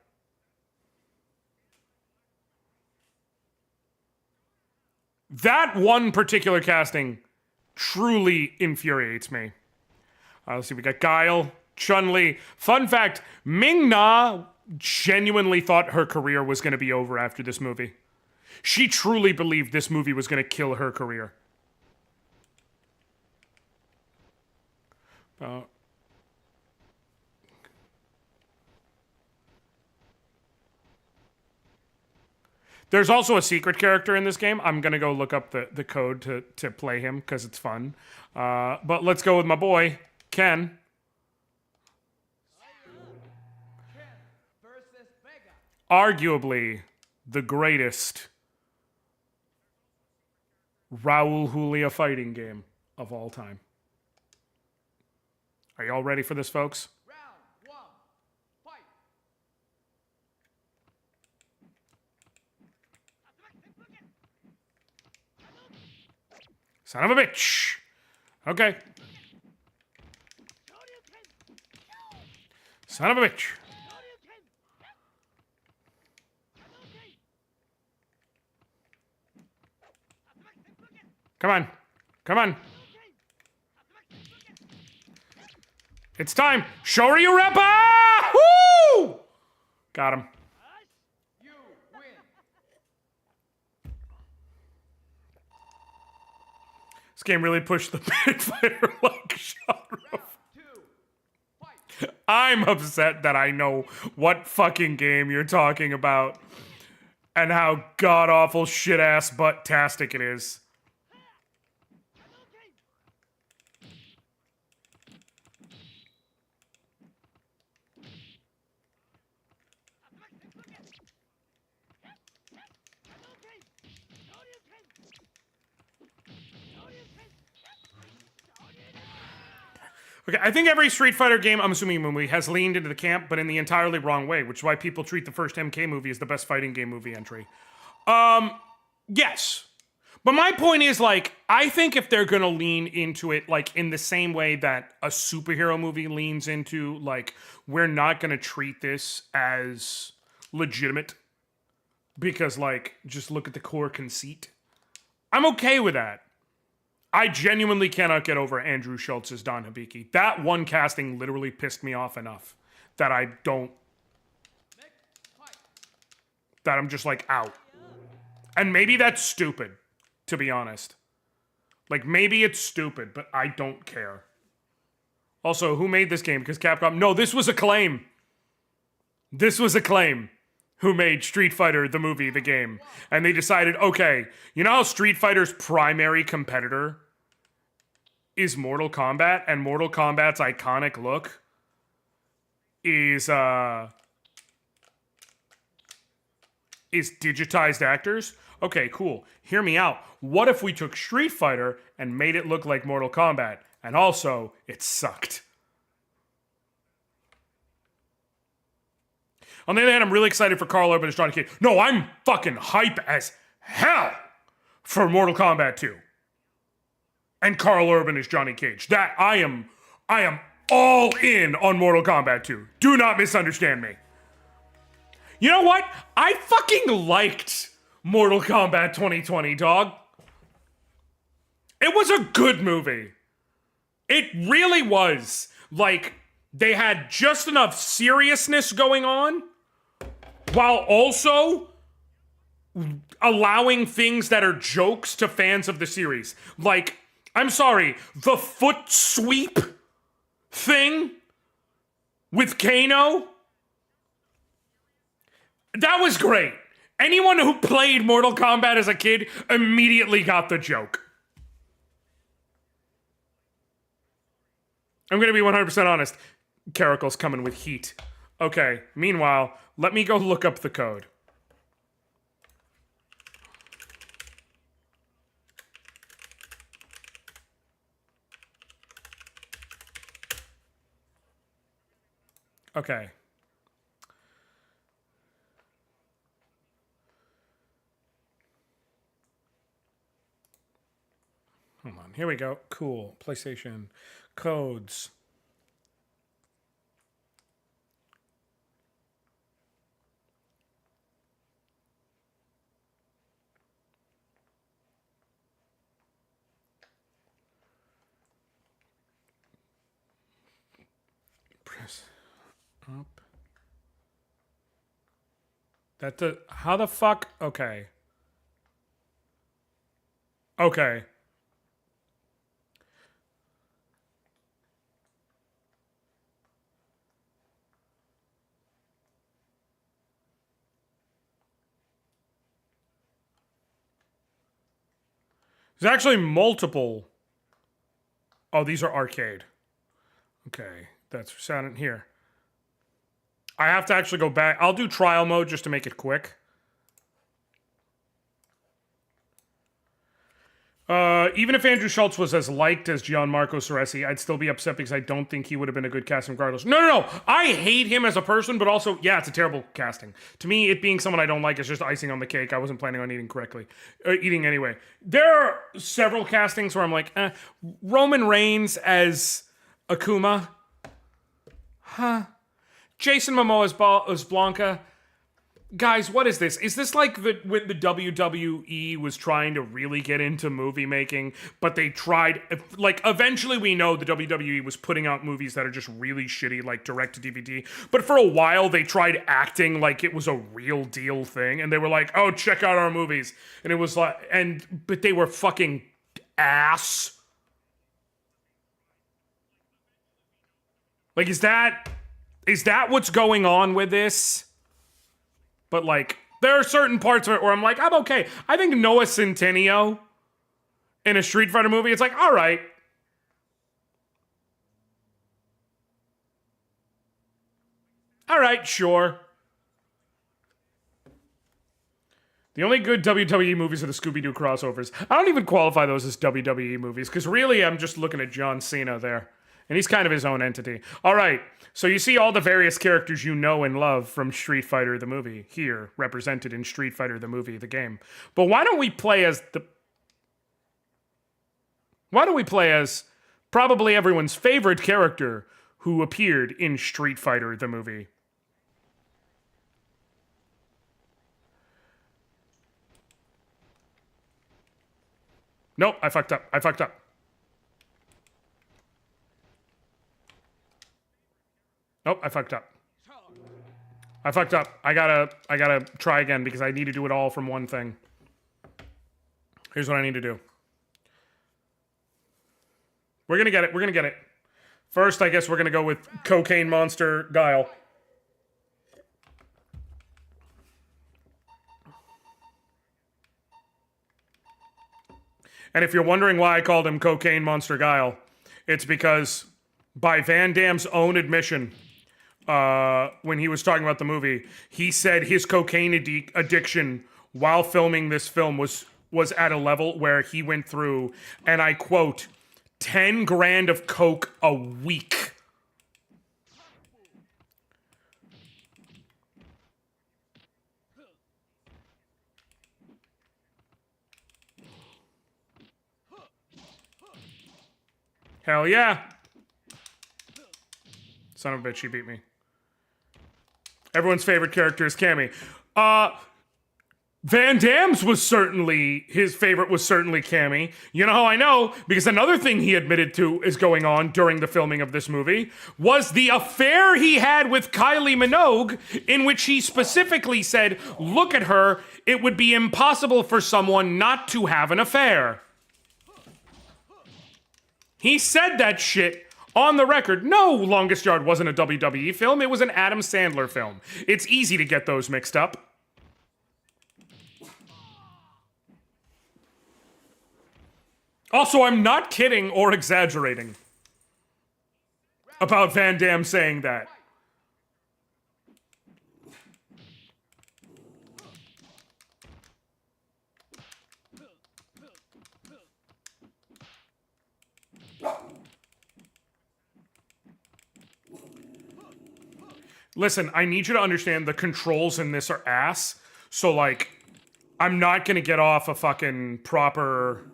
Speaker 1: That one particular casting truly infuriates me. Let's see, we got Guile, Chun-Li. Fun fact, Ming-Na genuinely thought her career was going to be over after this movie. She truly believed this movie was going to kill her career. There's also a secret character in this game. I'm going to go look up the code to play him because it's fun. But let's go with my boy, Ken. Arguably the greatest Raul Julia fighting game of all time. Are y'all ready for this, folks?
Speaker 3: Round one, fight!
Speaker 1: Son of a bitch. Okay. Son of a bitch. Come on. Come on. It's time. Shoryu Reppa! Woo! Got him.
Speaker 3: You win.
Speaker 1: This game really pushed the pit fighter like genre.
Speaker 3: Round 2. Fight.
Speaker 1: I'm upset that I know what fucking game you're talking about and how god awful shit ass butt-tastic it is. Okay, I think every Street Fighter game, I'm assuming movie, has leaned into the camp, but in the entirely wrong way, which is why people treat the first MK movie as the best fighting game movie entry. Yes. But my point is, like, I think if they're gonna lean into it, like, in the same way that a superhero movie leans into, like, we're not gonna treat this as legitimate because, like, just look at the core conceit. I'm okay with that. I genuinely cannot get over Andrew Schultz's Don Hibiki. That one casting literally pissed me off enough that I don't... that I'm just, like, out. And maybe that's stupid, to be honest. Like, maybe it's stupid, but I don't care. Also, who made this game? Because Capcom... No, this was Acclaim. This was Acclaim who made Street Fighter, the movie, the game. And they decided, okay, you know how Street Fighter's primary competitor is Mortal Kombat, and Mortal Kombat's iconic look is digitized actors? Okay, cool. Hear me out. What if we took Street Fighter and made it look like Mortal Kombat, and also it sucked? On the other hand, I'm really excited for Carl Urban as Johnny Cage. No, I'm fucking hype as hell for Mortal Kombat 2. And Carl Urban as Johnny Cage. That I am all in on Mortal Kombat 2. Do not misunderstand me. You know what? I fucking liked Mortal Kombat 2020, dog. It was a good movie. It really was. Like, they had just enough seriousness going on while also allowing things that are jokes to fans of the series. Like, I'm sorry, the foot sweep thing with Kano? That was great. Anyone who played Mortal Kombat as a kid immediately got the joke. I'm gonna be 100% honest. Caracal's coming with heat. Okay, meanwhile, let me go look up the code. Okay. Hold on, here we go. Cool. PlayStation codes. Press up. How the fuck? Okay. Okay. There's actually multiple. Oh, these are arcade. Okay, that's sounding here. I have to actually go back. I'll do trial mode just to make it quick. Even if Andrew Schultz was as liked as Gianmarco Ceresi, I'd still be upset because I don't think he would have been a good casting regardless. No. I hate him as a person, but also, yeah, it's a terrible casting. To me, it being someone I don't like is just icing on the cake. I wasn't planning on eating anyway. There are several castings where I'm like, Roman Reigns as Akuma. Huh. Jason Momoa as Blanca. Guys, what is this? Is this like when the WWE was trying to really get into movie making, but they tried, like, eventually we know the WWE was putting out movies that are just really shitty, like direct to DVD, but for a while they tried acting like it was a real deal thing, and they were like, oh, check out our movies, and it was like, but they were fucking ass. Like, is that what's going on with this? But, like, there are certain parts of it where I'm like, I'm okay. I think Noah Centineo in a Street Fighter movie, it's like, all right. All right, sure. The only good WWE movies are the Scooby-Doo crossovers. I don't even qualify those as WWE movies, because really I'm just looking at John Cena there. And he's kind of his own entity. All right, so you see all the various characters you know and love from Street Fighter the movie here, represented in Street Fighter the movie, the game. But why don't we play as probably everyone's favorite character who appeared in Street Fighter the movie? Nope, I fucked up. Nope, I fucked up. I gotta try again because I need to do it all from one thing. Here's what I need to do. We're gonna get it. First, I guess we're gonna go with Cocaine Monster Guile. And if you're wondering why I called him Cocaine Monster Guile, it's because, by Van Damme's own admission, when he was talking about the movie, he said his cocaine addiction while filming this film was at a level where he went through, and I quote, 10 grand of coke a week. Hell yeah. Son of a bitch, he beat me. Everyone's favorite character is Cammy. Van Damme's his favorite was certainly Cammy. You know how I know? Because another thing he admitted to is going on during the filming of this movie was the affair he had with Kylie Minogue, in which he specifically said, look at her, it would be impossible for someone not to have an affair. He said that shit on the record. No, Longest Yard wasn't a WWE film. It was an Adam Sandler film. It's easy to get those mixed up. Also, I'm not kidding or exaggerating about Van Damme saying that. Listen, I need you to understand the controls in this are ass. So, like, I'm not gonna get off a fucking proper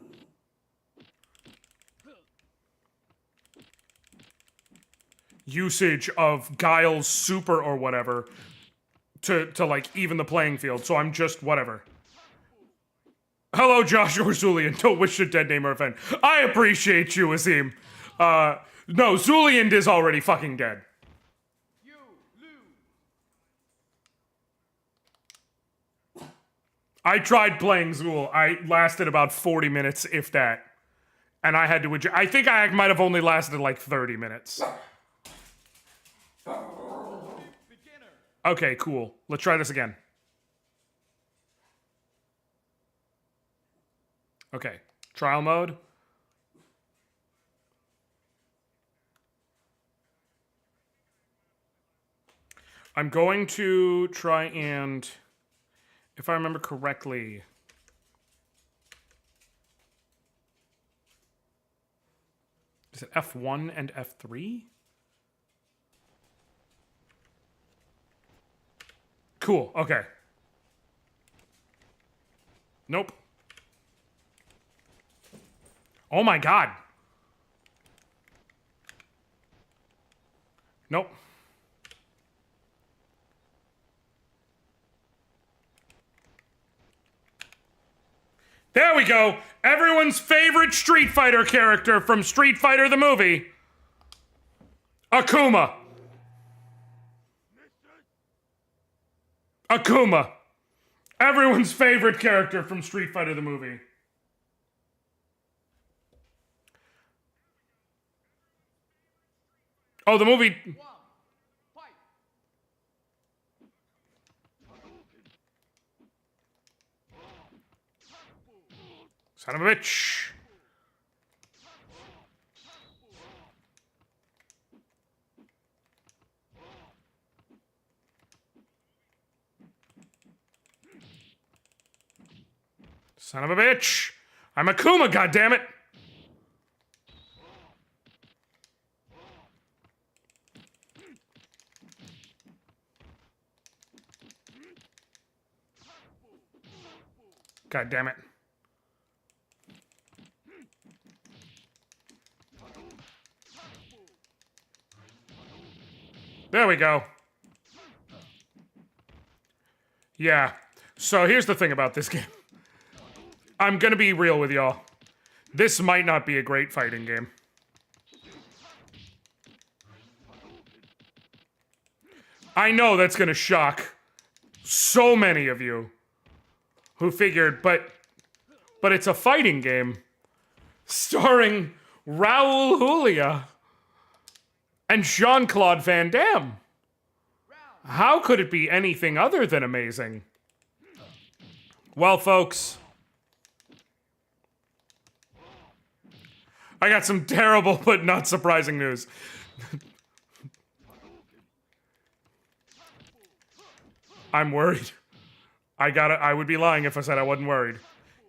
Speaker 1: usage of Guile's super or whatever to like even the playing field. So I'm just whatever. Hello, Joshua Zulian. Don't wish a dead name or offend. I appreciate you, Azim. No, Zulian is already fucking dead. I tried playing Zool. I lasted about 40 minutes, if that. And I had to adjust. I think I might have only lasted like 30 minutes. Okay, cool. Let's try this again. Okay, trial mode. I'm going to try and, if I remember correctly, Is it F1 and F3? Cool, okay. Nope. Oh my god. Nope. There we go. Everyone's favorite Street Fighter character from Street Fighter the movie. Akuma. Akuma. Everyone's favorite character from Street Fighter the movie. Oh, the movie.
Speaker 3: Fight.
Speaker 1: Son of a bitch. Son of a bitch. I'm Akuma, goddammit. God damn it. There we go. Yeah. So here's the thing about this game. I'm gonna be real with y'all. This might not be a great fighting game. I know that's gonna shock so many of you who figured, but it's a fighting game starring Raul Julia and Jean-Claude Van Damme. How could it be anything other than amazing? Well, folks, I got some terrible but not surprising news. I'm worried. I would be lying if I said I wasn't worried.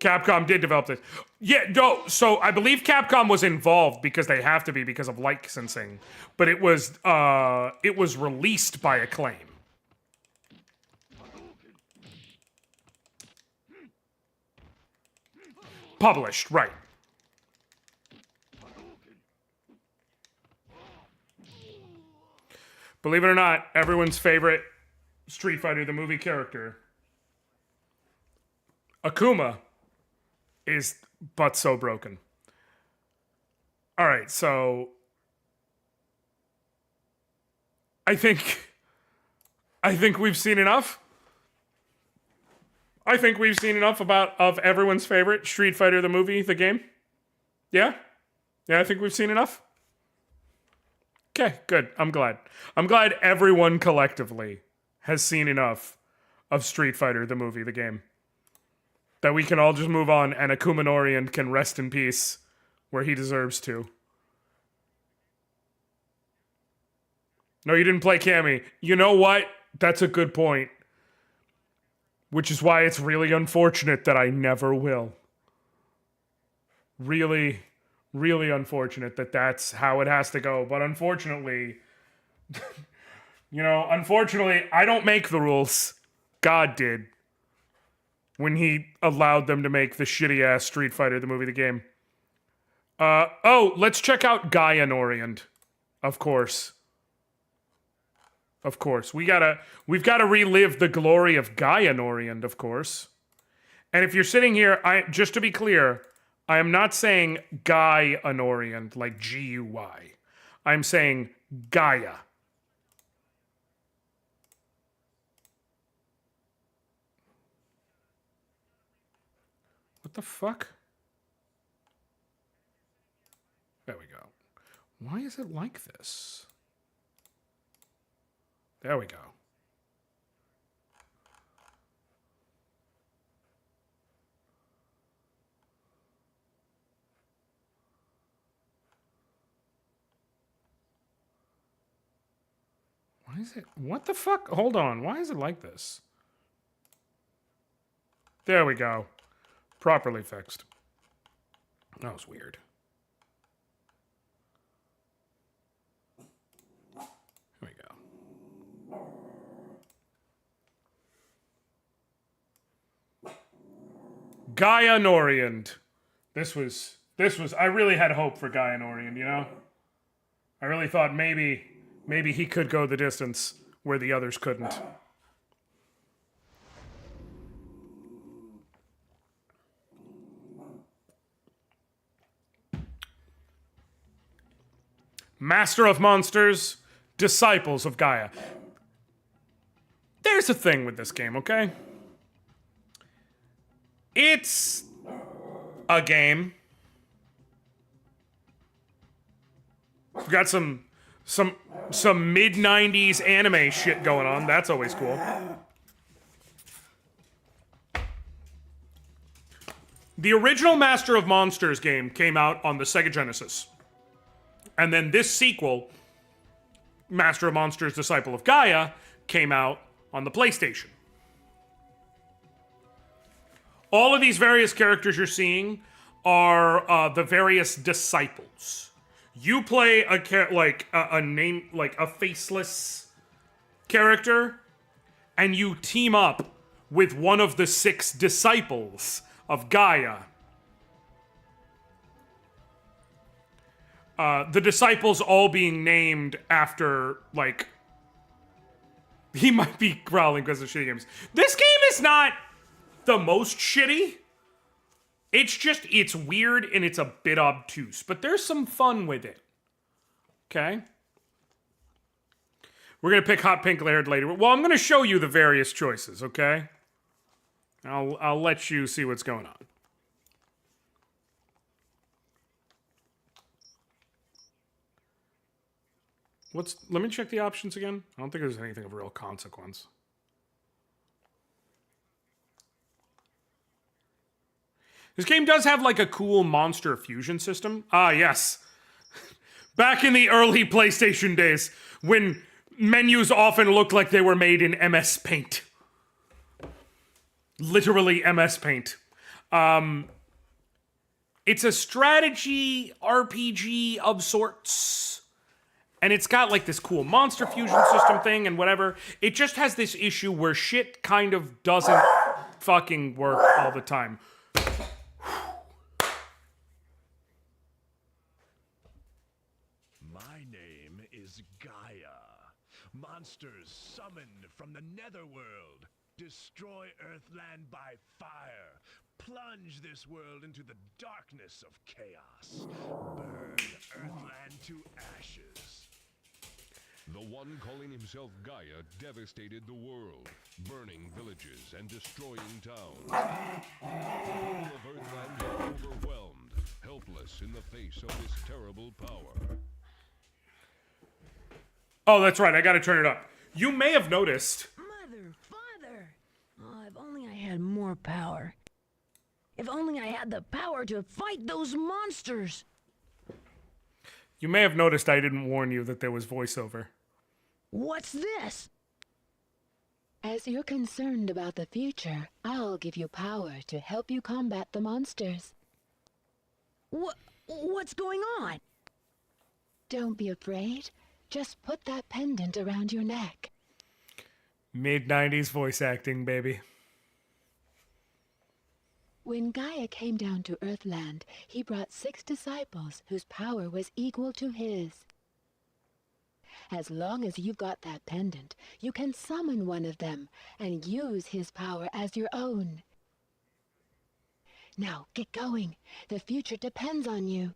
Speaker 1: Capcom did develop this. Yeah, no, so I believe Capcom was involved because they have to be because of licensing. But it was released by Acclaim. Published, right. Believe it or not, everyone's favorite Street Fighter the movie character, Akuma, is but so broken. All right, so I think we've seen enough. I think we've seen enough of everyone's favorite Street Fighter the movie, the game. Yeah? Yeah, I think we've seen enough. Okay, good. I'm glad. I'm glad everyone collectively has seen enough of Street Fighter the movie, the game. That we can all just move on and Akuma Anoriand can rest in peace where he deserves to. No, you didn't play Cammy. You know what? That's a good point. Which is why it's really unfortunate that I never will. Really, really unfortunate that that's how it has to go. But unfortunately, unfortunately, I don't make the rules. God did. When he allowed them to make the shitty-ass Street Fighter, the movie, the game. Let's check out Guy Anoriand. Of course. Of course. We've got to relive the glory of Guy Anoriand, of course. And if you're sitting here, just to be clear, I am not saying Guy Anoriand, like G-U-Y. I'm saying Gaia. What the fuck? There we go. Why is it like this? There we go. Why is it? What the fuck? Hold on. Why is it like this? There we go. Properly fixed. That was weird. Gaia Anoriand. This was. I really had hope for Gaia Anoriand, you know? I really thought maybe he could go the distance where the others couldn't. Master of Monsters, Disciples of Gaia. There's a thing with this game, okay? It's a game. We've got some mid-90s anime shit going on. That's always cool. The original Master of Monsters game came out on the Sega Genesis. And then this sequel, Master of Monsters, Disciple of Gaia, came out on the PlayStation. All of these various characters you're seeing are the various disciples. You play a faceless character, and you team up with one of the 6 disciples of Gaia. The disciples all being named after, like... He might be growling because of shitty games. This game is not the most shitty. It's weird and it's a bit obtuse. But there's some fun with it. Okay? We're going to pick Hot Pink Laird later. Well, I'm going to show you the various choices, okay? I'll let you see what's going on. Let me check the options again. I don't think there's anything of real consequence. This game does have like a cool monster fusion system. Ah, yes. Back in the early PlayStation days, when menus often looked like they were made in MS Paint. Literally MS Paint. It's a strategy RPG of sorts. And it's got like this cool monster fusion system thing and whatever. It just has this issue where shit kind of doesn't fucking work all the time.
Speaker 4: My name is Gaia. Monsters summoned from the netherworld. Destroy Earthland by fire. Plunge this world into the darkness of chaos. Burn Earthland to ashes.
Speaker 5: The one calling himself Gaia devastated the world, burning villages and destroying towns. The people of Earthland are overwhelmed, helpless in the face of this terrible power.
Speaker 1: Oh, that's right. I gotta turn it up. You may have noticed.
Speaker 6: Mother, father! Oh, if only I had more power. If only I had the power to fight those monsters!
Speaker 1: You may have noticed I didn't warn you that there was voiceover.
Speaker 6: What's this?
Speaker 7: As you're concerned about the future, I'll give you power to help you combat the monsters.
Speaker 6: What's going on?
Speaker 7: Don't be afraid. Just put that pendant around your neck.
Speaker 1: Mid-90s voice acting, baby.
Speaker 7: When Gaia came down to Earthland, he brought 6 disciples whose power was equal to his. As long as you've got that pendant, you can summon one of them and use his power as your own. Now, get going. The future depends on you.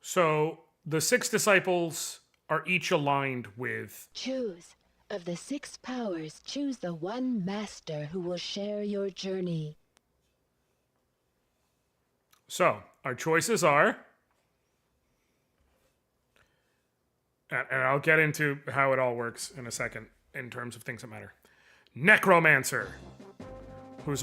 Speaker 1: So, the 6 disciples are each aligned with...
Speaker 7: Choose. Of the 6 powers, choose the one master who will share your journey.
Speaker 1: So, our choices are... And I'll get into how it all works in a second in terms of things that matter. Necromancer, who is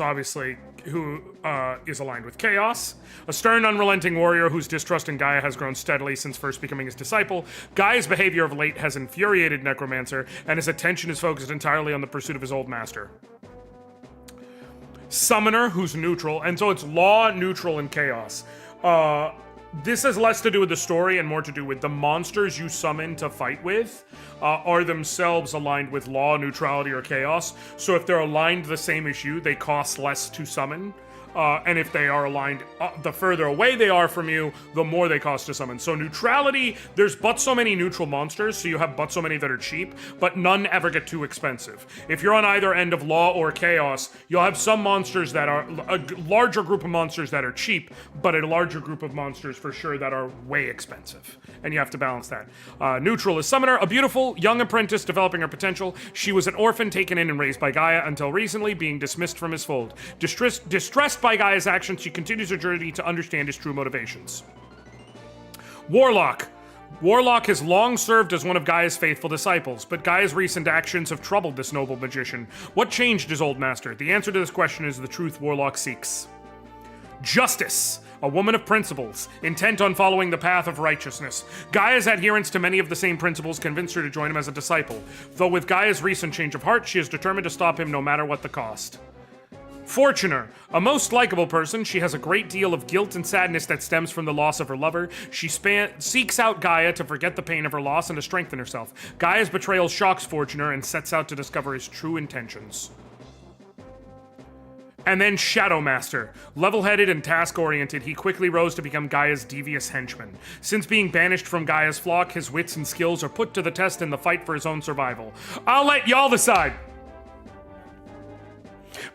Speaker 1: aligned with Chaos. A stern, unrelenting warrior whose distrust in Gaia has grown steadily since first becoming his disciple. Gaia's behavior of late has infuriated Necromancer, and his attention is focused entirely on the pursuit of his old master. Summoner, who's neutral, and so it's law, neutral, and chaos. This has less to do with the story and more to do with the monsters you summon to fight with are themselves aligned with law, neutrality, or chaos. So if they're aligned to the same issue, they cost less to summon. and if they are aligned, the further away they are from you, the more they cost to summon. So neutrality, there's but so many neutral monsters, so you have but so many that are cheap, but none ever get too expensive. If you're on either end of law or chaos, you'll have some monsters that are, a larger group of monsters that are cheap, but a larger group of monsters for sure that are way expensive. And you have to balance that. Neutral is Summoner, a beautiful young apprentice developing her potential. She was an orphan taken in and raised by Gaia until recently, being dismissed from his fold. Distressed by Gaia's actions, she continues her journey to understand his true motivations. Warlock. Warlock has long served as one of Gaia's faithful disciples, but Gaia's recent actions have troubled this noble magician. What changed his old master? The answer to this question is the truth Warlock seeks. Justice. A woman of principles, intent on following the path of righteousness. Gaia's adherence to many of the same principles convinced her to join him as a disciple. Though with Gaia's recent change of heart, she is determined to stop him no matter what the cost. Fortuner, a most likable person, she has a great deal of guilt and sadness that stems from the loss of her lover. She seeks out Gaia to forget the pain of her loss and to strengthen herself. Gaia's betrayal shocks Fortuner and sets out to discover his true intentions. And then Shadow Master. Level-headed and task-oriented, he quickly rose to become Gaia's devious henchman. Since being banished from Gaia's flock, his wits and skills are put to the test in the fight for his own survival. I'll let y'all decide.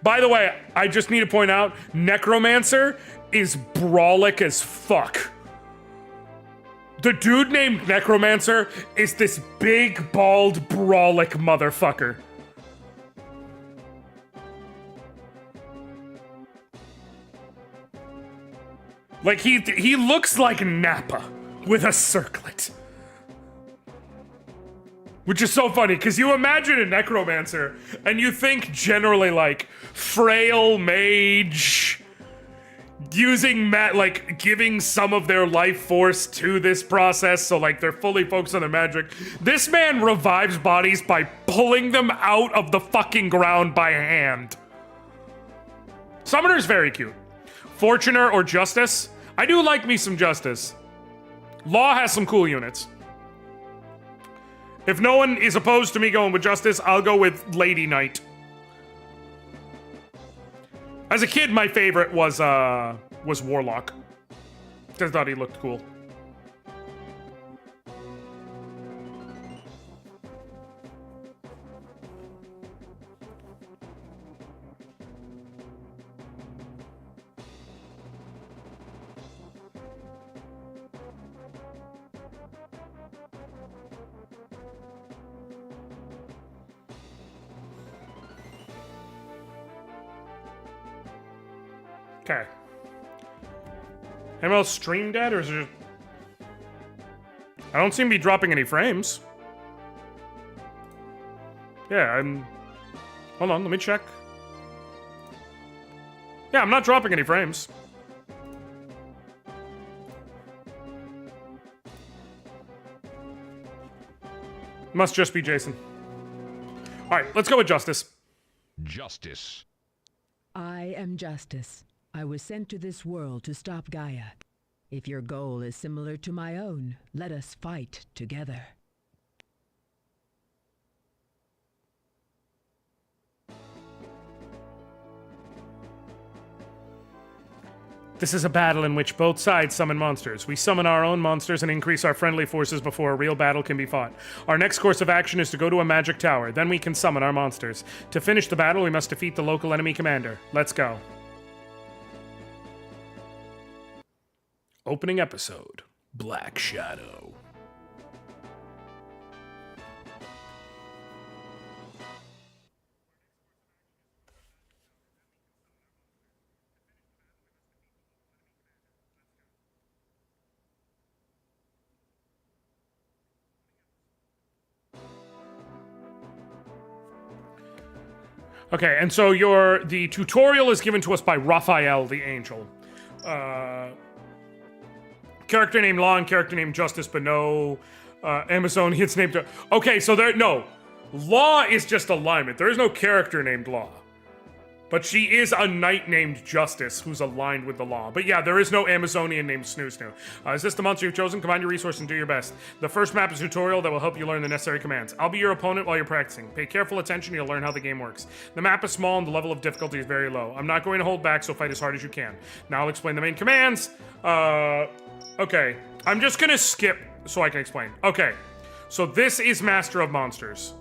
Speaker 1: By the way, I just need to point out, Necromancer is brawlic as fuck. The dude named Necromancer is this big, bald, brawlic motherfucker. Like, he looks like Nappa with a circlet. Which is so funny, because you imagine a necromancer, and you think generally, like, frail mage, using, like, giving some of their life force to this process, so, like, they're fully focused on their magic. This man revives bodies by pulling them out of the fucking ground by hand. Summoner's very cute. Fortuner or Justice? I do like me some Justice. Law has some cool units. If no one is opposed to me going with Justice, I'll go with Lady Knight. As a kid, my favorite was Warlock. I thought he looked cool. Okay. Anyone else stream dead, or is it just... I don't seem to be dropping any frames. Yeah, I'm... Hold on, let me check. Yeah, I'm not dropping any frames. Must just be Jason. Alright, let's go with Justice.
Speaker 5: Justice.
Speaker 6: I am Justice. I was sent to this world to stop Gaia. If your goal is similar to my own, let us fight together.
Speaker 1: This is a battle in which both sides summon monsters. We summon our own monsters and increase our friendly forces before a real battle can be fought. Our next course of action is to go to a magic tower. Then we can summon our monsters. To finish the battle, we must defeat the local enemy commander. Let's go.
Speaker 2: Opening episode, Black Shadow.
Speaker 1: Okay, and so the tutorial is given to us by Raphael the Angel. Character named Law and character named Justice, but no Amazonians named... Okay, so no. Law is just alignment. There is no character named Law. But she is a knight named Justice who's aligned with the law. But yeah, there is no Amazonian named Snoo Snoo. Is this the monster you've chosen? Combine your resources and do your best. The first map is a tutorial that will help you learn the necessary commands. I'll be your opponent while you're practicing. Pay careful attention, you'll learn how the game works. The map is small and the level of difficulty is very low. I'm not going to hold back, so fight as hard as you can. Now I'll explain the main commands. Okay. I'm just gonna skip so I can explain. Okay. So this is Master of Monsters.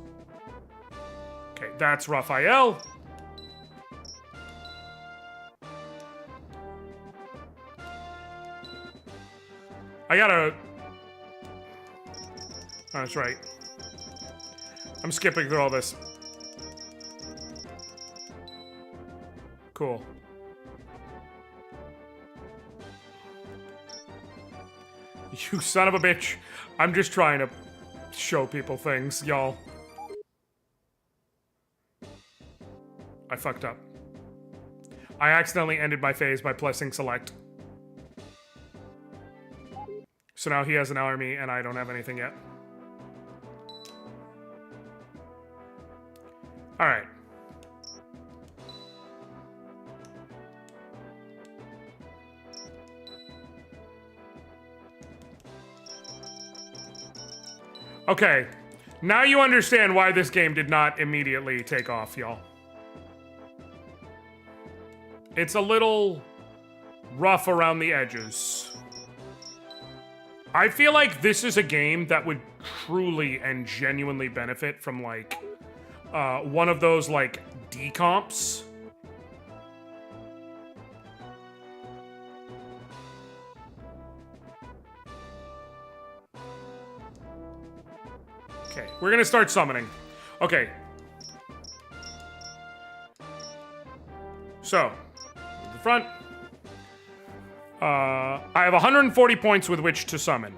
Speaker 1: Okay, that's Raphael. I gotta... Oh, that's right. I'm skipping through all this. Cool. You son of a bitch. I'm just trying to show people things, y'all. I fucked up. I accidentally ended my phase by pressing select. So now he has an army and I don't have anything yet. Alright. Okay. Now you understand why this game did not immediately take off, y'all. It's a little rough around the edges. I feel like this is a game that would truly and genuinely benefit from, like, one of those, like, decomps. Okay, we're gonna start summoning. Okay. So, the front. I have 140 points with which to summon.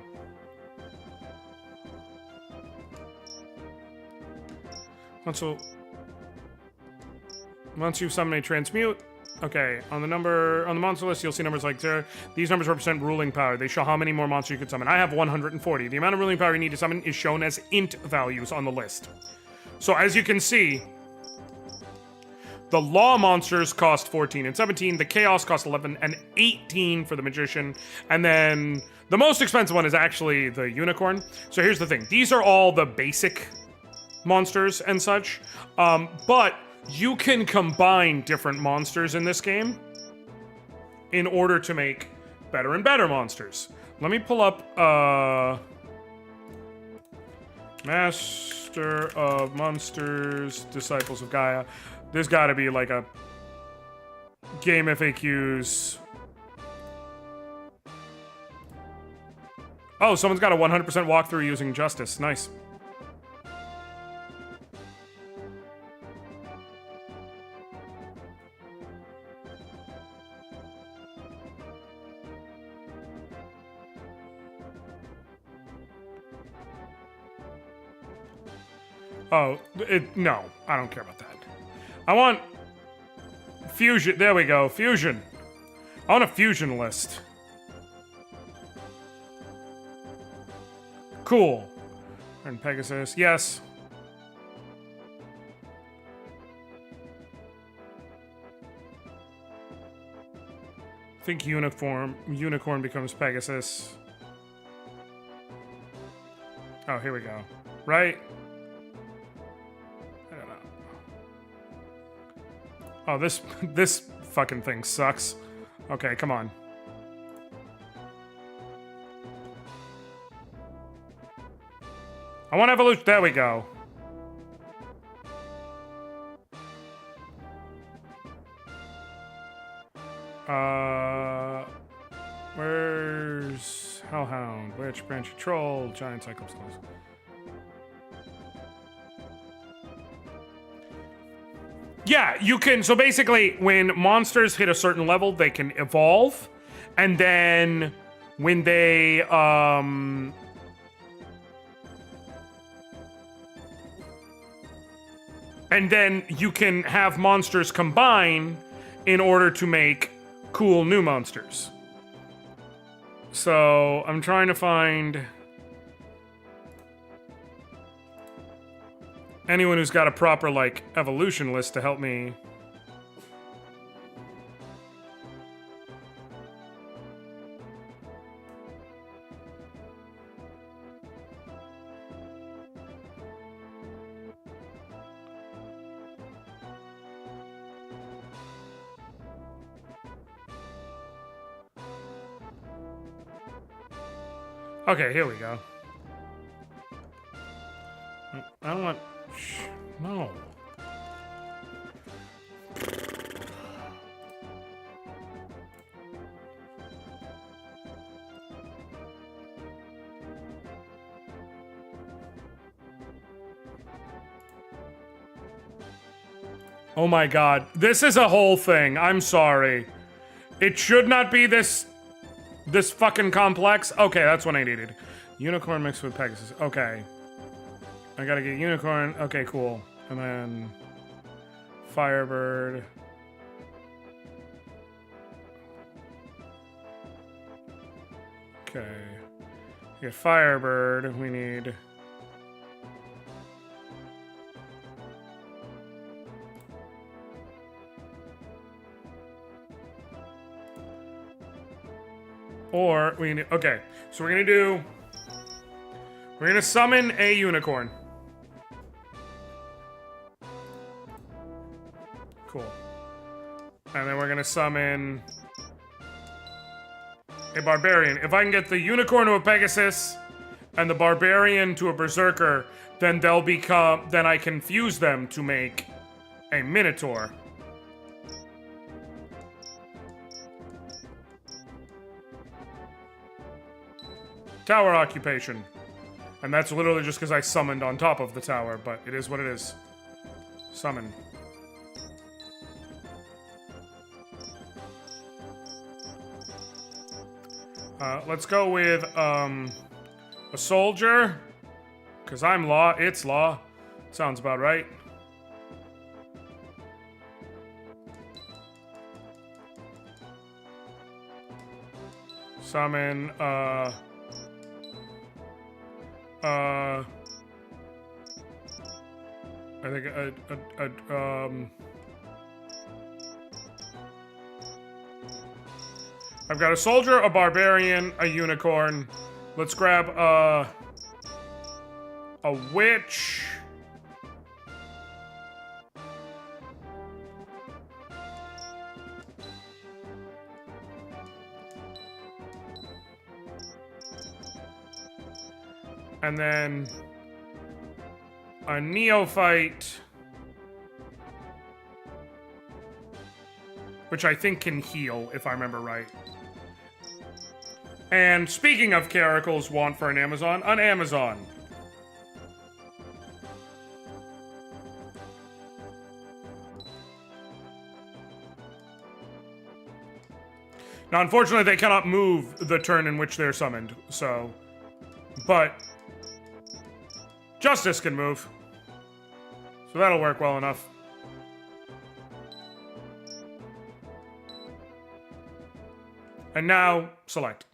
Speaker 1: Once you summon a transmute, okay, on the monster list, you'll see numbers like 0. These numbers represent ruling power. They show how many more monsters you could summon. I have 140. The amount of ruling power you need to summon is shown as int values on the list. So as you can see, the law monsters cost 14 and 17. The chaos cost 11 and 18 for the magician. And then the most expensive one is actually the unicorn. So here's the thing. These are all the basic monsters and such. But you can combine different monsters in this game in order to make better and better monsters. Let me pull up Master of Monsters, Disciples of Gaia. There's gotta be like a game FAQs. Oh, someone's got a 100% walkthrough using Justice. Nice. Oh, no, I don't care about that. I want fusion. There we go, fusion. I want a fusion list. Cool. And Pegasus, yes. I think unicorn becomes Pegasus. Oh, here we go. Right? I don't know. Oh, this fucking thing sucks. Okay, come on. I want evolution. There we go. Where's Hellhound? Witch, Branch of Troll, Giant Cyclops Close. Yeah, you can. So basically, when monsters hit a certain level, they can evolve, and then when they and then you can have monsters combine in order to make cool new monsters. So I'm trying to find anyone who's got a proper, like, evolution list to help me. Okay, here we go. I don't want... No. Oh my god. This is a whole thing. I'm sorry. It should not be this fucking complex. Okay, that's what I needed. Unicorn mixed with Pegasus. Okay. I gotta get unicorn. Okay, cool. And then Firebird. Okay. Get Firebird. We need... Or we need... Okay, so we're gonna do... We're gonna summon a unicorn. Cool. And then we're gonna summon... a barbarian. If I can get the unicorn to a Pegasus and the barbarian to a berserker, then they'll become... Then I can fuse them to make a minotaur. Tower occupation. And that's literally just because I summoned on top of the tower, but it is what it is. Summon. Let's go with, a soldier. Because I'm law, it's law. Sounds about right. Summon, I think I've got a soldier, a barbarian, a unicorn. Let's grab a witch. And then a neophyte, which I think can heal, if I remember right. And speaking of Caracal's want for an Amazon. Now, unfortunately, they cannot move the turn in which they're summoned, so... But... Justice can move. So that'll work well enough. And now, select.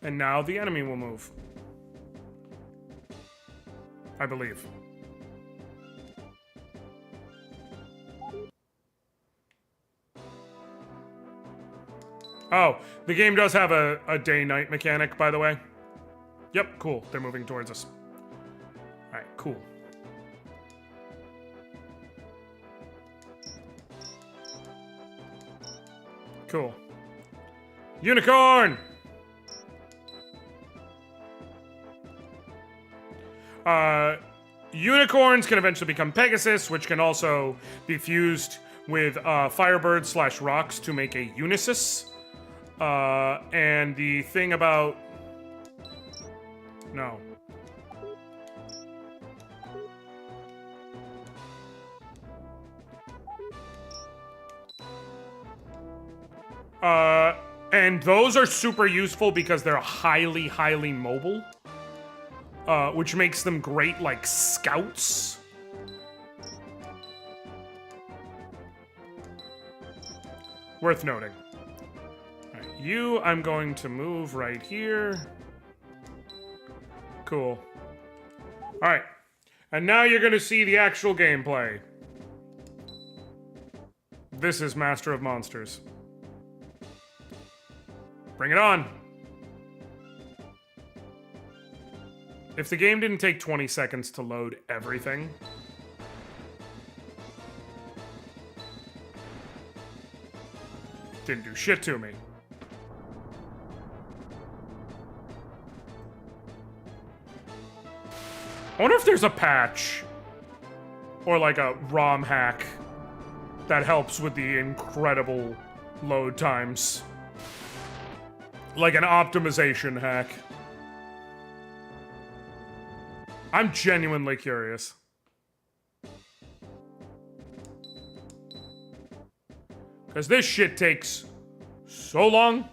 Speaker 1: And now the enemy will move. I believe. Oh, the game does have a day-night mechanic, by the way. Yep, cool. They're moving towards us. Alright, cool. Cool. Unicorn! Unicorns can eventually become Pegasus, which can also be fused with Firebird / rocks to make a Unisys. And the thing about... No. And those are super useful because they're highly, highly mobile. Which makes them great, like, scouts. Worth noting. Alright, you, I'm going to move right here. Cool. Alright. And now you're gonna see the actual gameplay. This is Master of Monsters. Bring it on! If the game didn't take 20 seconds to load everything... Didn't do shit to me. I wonder if there's a patch or like a ROM hack that helps with the incredible load times. Like an optimization hack. I'm genuinely curious. Because this shit takes so long.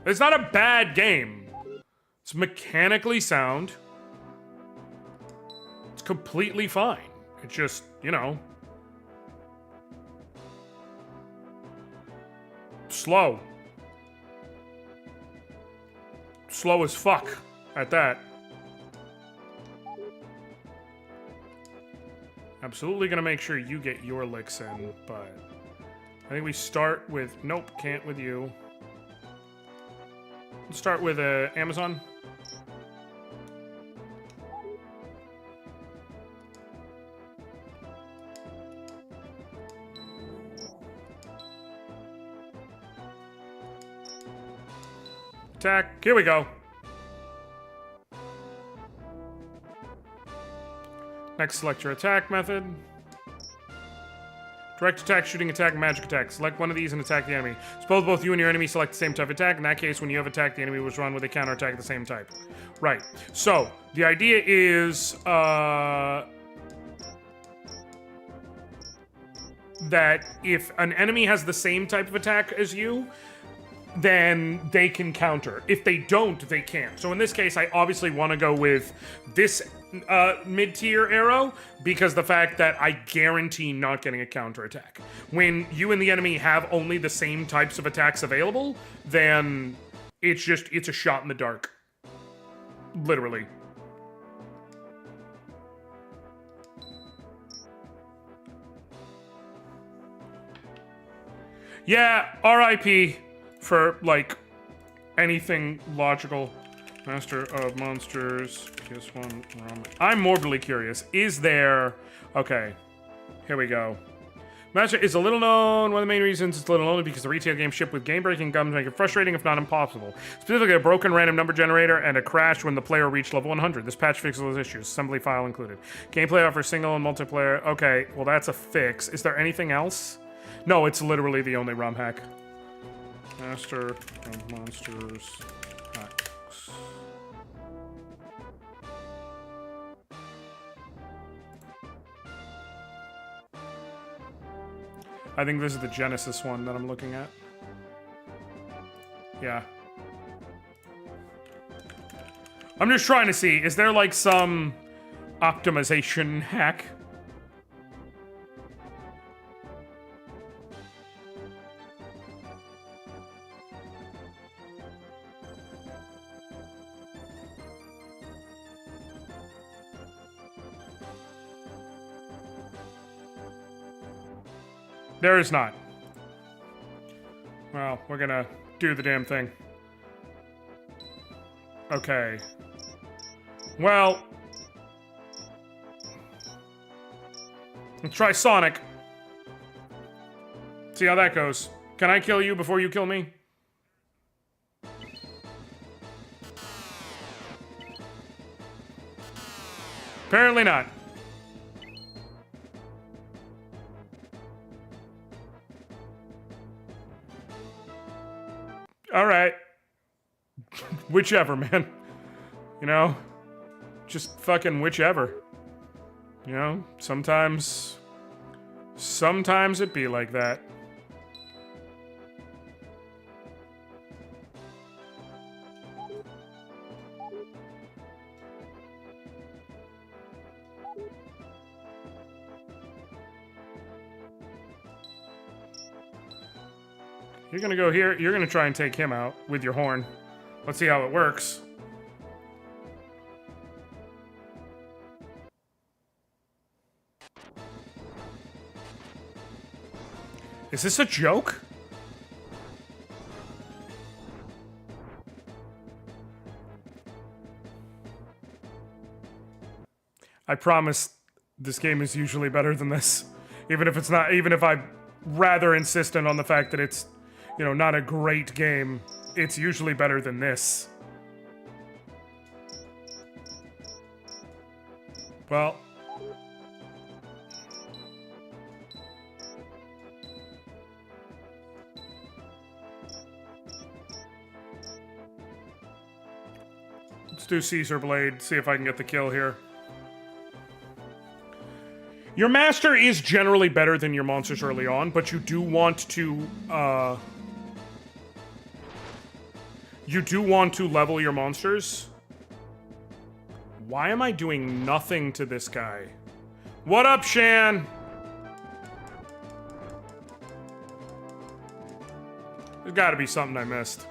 Speaker 1: It's not a bad game. It's mechanically sound. It's completely fine. It's just, you know, slow. Slow as fuck at that. Absolutely gonna make sure you get your licks in, but I think we start with, nope, can't with you. Let's start with Amazon. Attack, here we go. Next, select your attack method. Direct attack, shooting attack, magic attack. Select one of these and attack the enemy. Suppose both you and your enemy select the same type of attack. In that case, when you have attacked, the enemy will run with a counterattack of the same type. Right. So, the idea is that if an enemy has the same type of attack as you, then they can counter. If they don't, they can't. So in this case, I obviously want to go with this mid-tier arrow because the fact that I guarantee not getting a counterattack. When you and the enemy have only the same types of attacks available, then it's a shot in the dark. Literally. Yeah, RIP for, like, anything logical. Master of Monsters, PS1 ROM. I'm morbidly curious. Is there... Okay, here we go. Master is a little known. One of the main reasons it's a little known is because the retail game shipped with game-breaking guns make it frustrating, if not impossible. Specifically, a broken random number generator and a crash when the player reached level 100. This patch fixes those issues. Assembly file included. Gameplay offers single and multiplayer. Okay, well that's a fix. Is there anything else? No, it's literally the only ROM hack. Master of Monsters hacks. I think this is the Genesis one that I'm looking at. Yeah. I'm just trying to see, is there like some optimization hack? There is not. Well, we're gonna do the damn thing. Okay. Well. Let's try Sonic. See how that goes. Can I kill you before you kill me? Apparently not. All right. Whichever, man. You know? Just fucking whichever. You know? Sometimes it be like that. You're gonna go here. You're gonna try and take him out with your horn. Let's see how it works. Is this a joke? I promise this game is usually better than this. Even if it's not, even if I'm rather insistent on the fact that it's, you know, not a great game, it's usually better than this. Well. Let's do Caesar Blade, see if I can get the kill here. Your master is generally better than your monsters early on, but you do want to, level your monsters. Why am I doing nothing to this guy? What up, Shan? There's gotta be something I missed.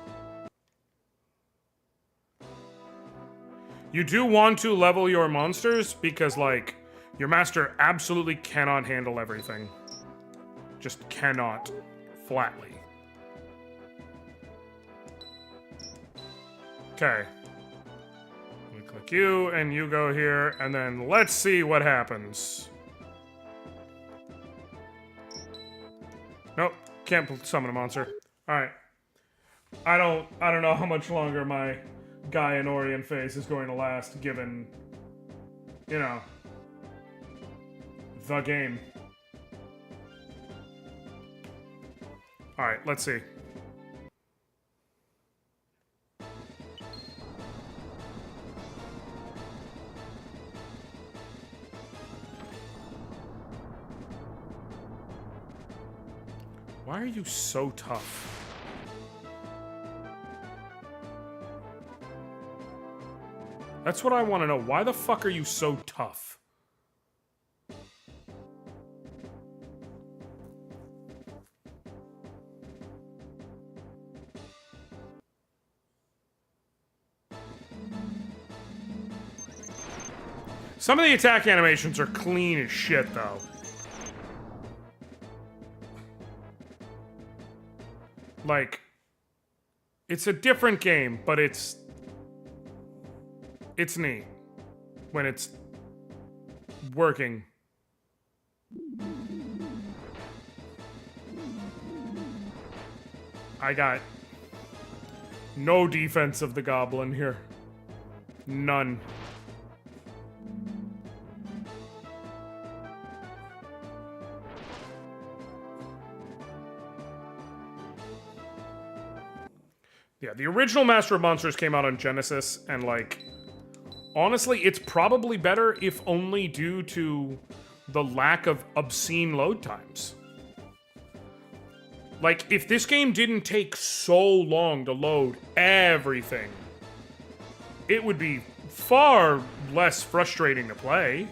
Speaker 1: You do want to level your monsters because, like, your master absolutely cannot handle everything. Just cannot. Flatly. Okay. We click you, and you go here, and then let's see what happens. Nope, can't summon a monster. Alright. I don't know how much longer my Guy Anoriand phase is going to last, given, you know, the game. Alright, let's see. Why are you so tough? That's what I want to know. Why the fuck are you so tough? Some of the attack animations are clean as shit, though. Like, it's a different game, but it's neat when it's working. I got no defense of the goblin here. None. Yeah, the original Master of Monsters came out on Genesis, and, like, honestly, it's probably better if only due to the lack of obscene load times. Like, if this game didn't take so long to load everything, it would be far less frustrating to play.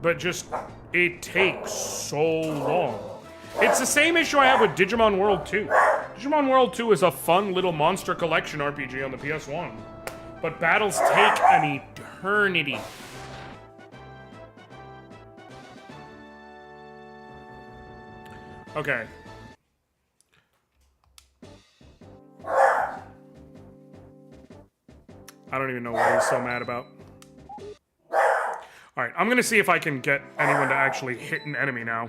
Speaker 1: But just, it takes so long. It's the same issue I have with Digimon World 2. Digimon World 2 is a fun little monster collection RPG on the PS1. But battles take an eternity. Okay. I don't even know what he's so mad about. Alright, I'm gonna see if I can get anyone to actually hit an enemy now.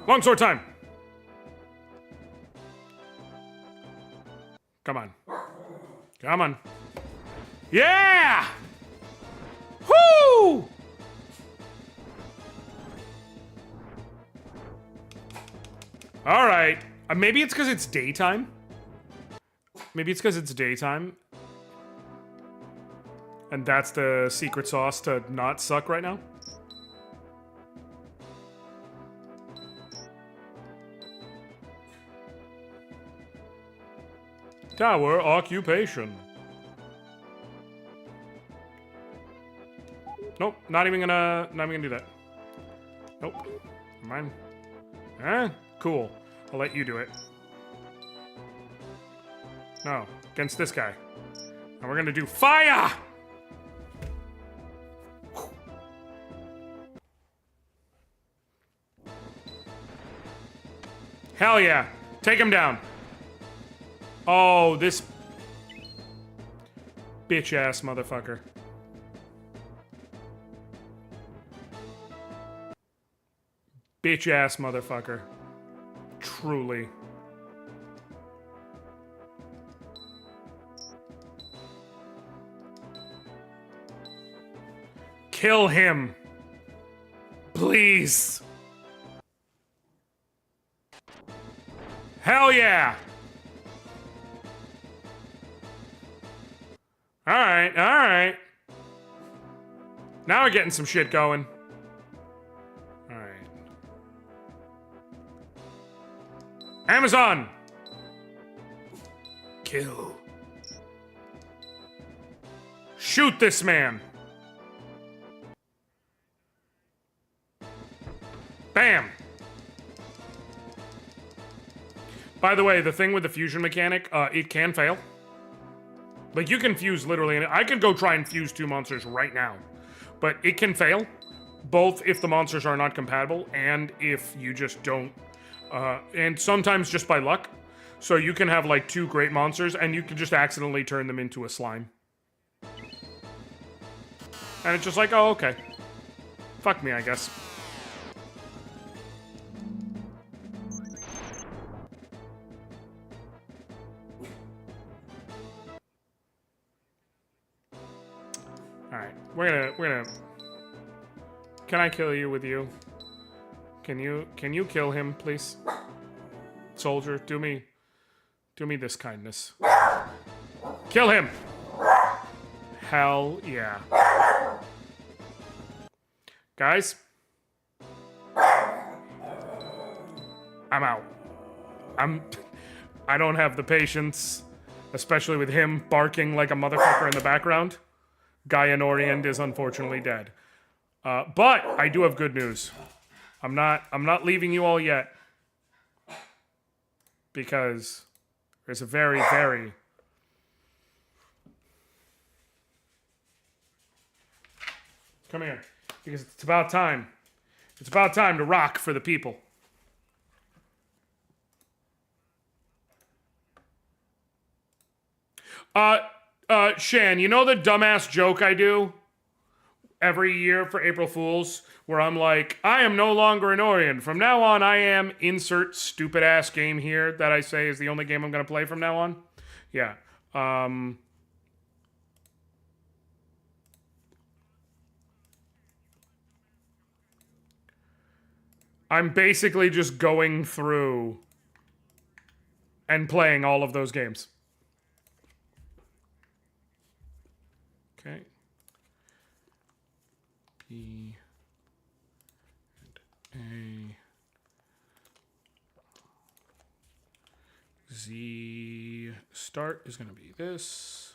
Speaker 1: Longsword time! Come on. Come on. Yeah! Woo! Alright. Maybe it's because it's daytime. Maybe it's because it's daytime. And that's the secret sauce to not suck right now. Tower occupation. Nope, not even gonna do that. Nope. Mine. Cool. I'll let you do it. No, against this guy. And we're gonna do fire! Hell yeah. Take him down. Oh, this bitch-ass motherfucker. Bitch ass motherfucker. Truly. Kill him. Please. Hell yeah. Alright, alright. Now we're getting some shit going. Alright. Amazon! Kill. Shoot this man! Bam! By the way, the thing with the fusion mechanic, it can fail. Like, you can fuse literally, and I could go try and fuse 2 monsters right now. But it can fail, both if the monsters are not compatible, and if you just don't, and sometimes just by luck. So you can have, like, 2 great monsters, and you can just accidentally turn them into a slime. And it's just like, oh, okay. Fuck me, I guess. Alright, we're gonna... Can I kill you with you? Can you kill him, please? Soldier, do me this kindness. Kill him! Hell yeah. Guys? I'm out. I don't have the patience, especially with him barking like a motherfucker in the background. Guy Anoriand is unfortunately dead. But I do have good news. I'm not leaving you all yet. Because there's a very, very... Come here. Because it's about time. It's about time to rock for the people. Shan, you know the dumbass joke I do every year for April Fools? Where I'm like, I am no longer an Anoriand. From now on, I am insert stupid ass game here that I say is the only game I'm going to play from now on. Yeah. I'm basically just going through and playing all of those games. Okay. B and A. Z start is going to be this.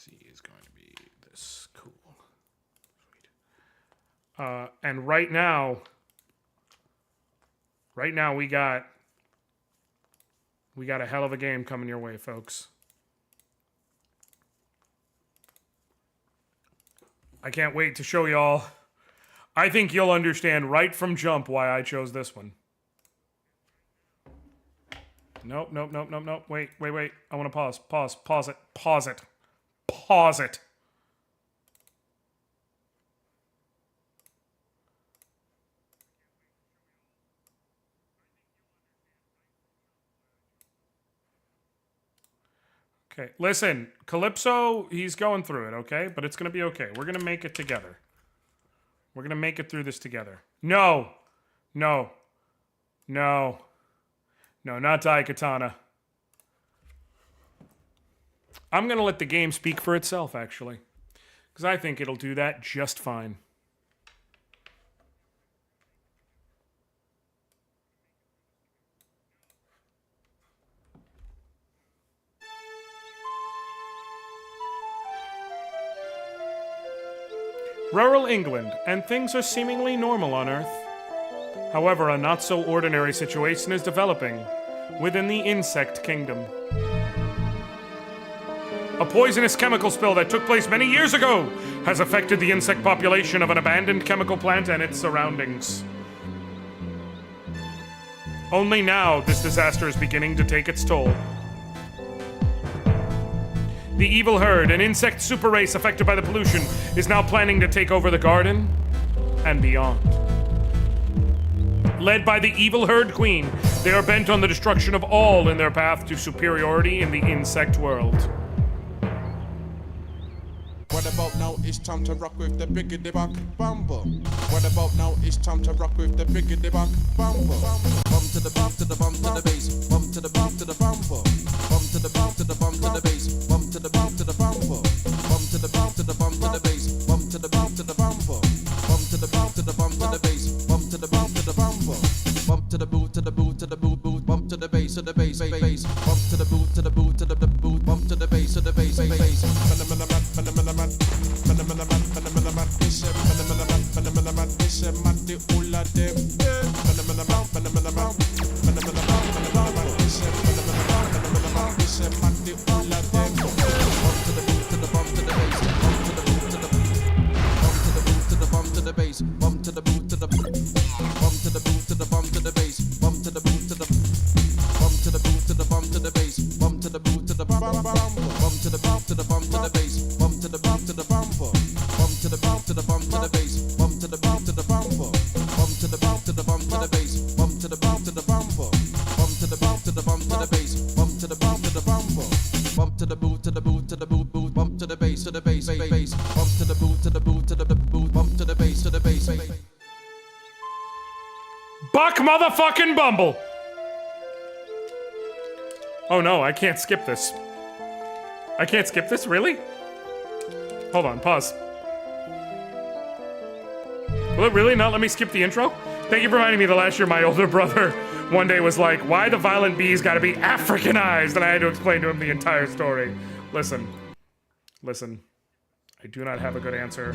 Speaker 1: Z is going to be this. Cool. Sweet. And right now we got a hell of a game coming your way, folks. I can't wait to show y'all. I think you'll understand right from jump why I chose this one. Nope. Wait. I want to pause. Pause it. Okay, listen, Calypso, he's going through it, okay? But it's going to be okay. We're going to make it together. We're going to make it through this together. No, not Daikatana. I'm going to let the game speak for itself, actually. Because I think it'll do that just fine. Rural England, and things are seemingly normal on Earth. However, a not-so-ordinary situation is developing within the insect kingdom. A poisonous chemical spill that took place many years ago has affected the insect population of an abandoned chemical plant and its surroundings. Only now, this disaster is beginning to take its toll. The evil herd, an insect super race affected by the pollution, is now planning to take over the garden and beyond. led by the evil Herd Queen. They are bent on the destruction of all in their path to superiority in the insect world.
Speaker 8: What about now? It's time to rock with the biggity back bumble. What about now? It's time to rock with the biggity back bumble. Bum to the bump to the bump to the bass. Bump to the bump to the bumble. Bump to the bump to the bump to the bass. Bump to the bump to the bumble. Bump to the bump to the bump to the bass. Bump to the bump to the bumble. Bump to the bump to the bump to the bass. Bump to the bump to the bumble. Bump to the boot to the boot to the boot boot. Bump to the bass to the bass bass. Bump to the boot to the boot to the boot. Bump to the bass to the bass bass. Bump to the boot to the bump to the boot to the bump to the bass. Bump to the boot to the bump to the boot to the bump to the bass. Bump to the boot to the bump to the bump to the bump to the bass. Bump to the bump to the bumper. Bump to the bump to the bump to the bass. Bump to the bump to the bumper. Bump to the bump to the bump to the bass. Bump to the bump to the bumper. Bump to the bump to the bump to the bass. Bump to the bump to the bumper. Bump to the boot to the boot to the boot boot. Bump to the bass to the bass bass. Bump to the boot to the boot to the boot. Bump to the bass to the bass bass.
Speaker 1: Buck motherfucking Bumble! Oh no, I can't skip this. I can't skip this, really? Hold on, pause. Will it really not let me skip the intro? Thank you for reminding me that last year my older brother one day was like, why the violent bees gotta be Africanized? And I had to explain to him the entire story. Listen. I do not have a good answer.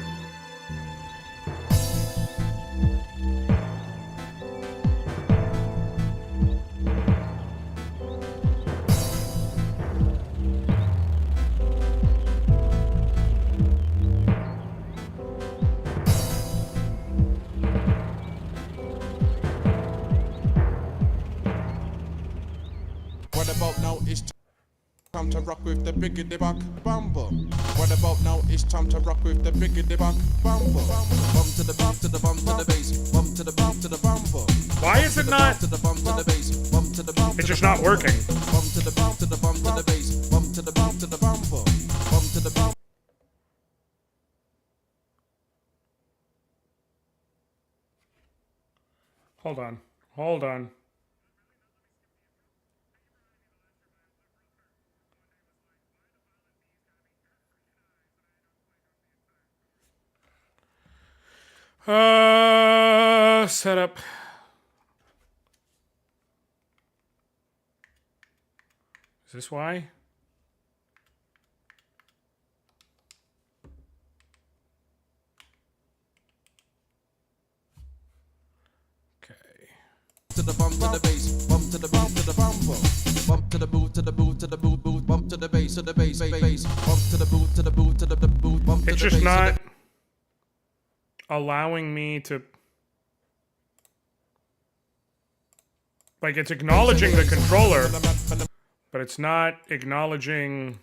Speaker 8: What about now? It's time to rock with the biggity back bumble. What about now? It's time to rock with the biggity back bumble. Bump to the bump to the bump to the bass. Bump to the bump to the bumble.
Speaker 1: Why is it not?
Speaker 8: To the bump to the bass. Bump to the bump.
Speaker 1: It's just not working.
Speaker 8: Bump to the bump to the bump to the bass. Bump to the bump to the bumble. Bump to the bump.
Speaker 1: Hold on. Setup. Is this why? Okay.
Speaker 8: To the bump to the bass, bump to the bump to the bumper. Bump to the boot to the boot to the boot boot. Bump to the bass bass bass. Bump to the boot to the boot to the boot. Bump to
Speaker 1: It's
Speaker 8: the
Speaker 1: just
Speaker 8: bass.
Speaker 1: not allowing me to, like, it's acknowledging the controller, but it's not acknowledging.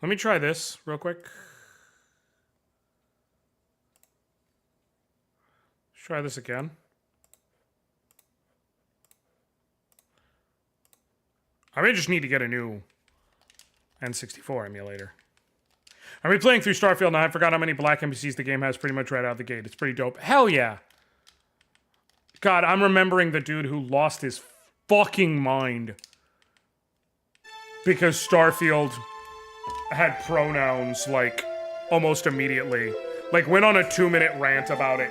Speaker 1: Let me try this real quick. Let's try this again. I may just need to get a new N64 emulator. I'm replaying through Starfield now. I forgot how many black NPCs the game has pretty much right out of the gate. It's pretty dope. Hell yeah. God, I'm remembering the dude who lost his fucking mind because Starfield had pronouns, like, almost immediately. Like, went on a 2-minute rant about it.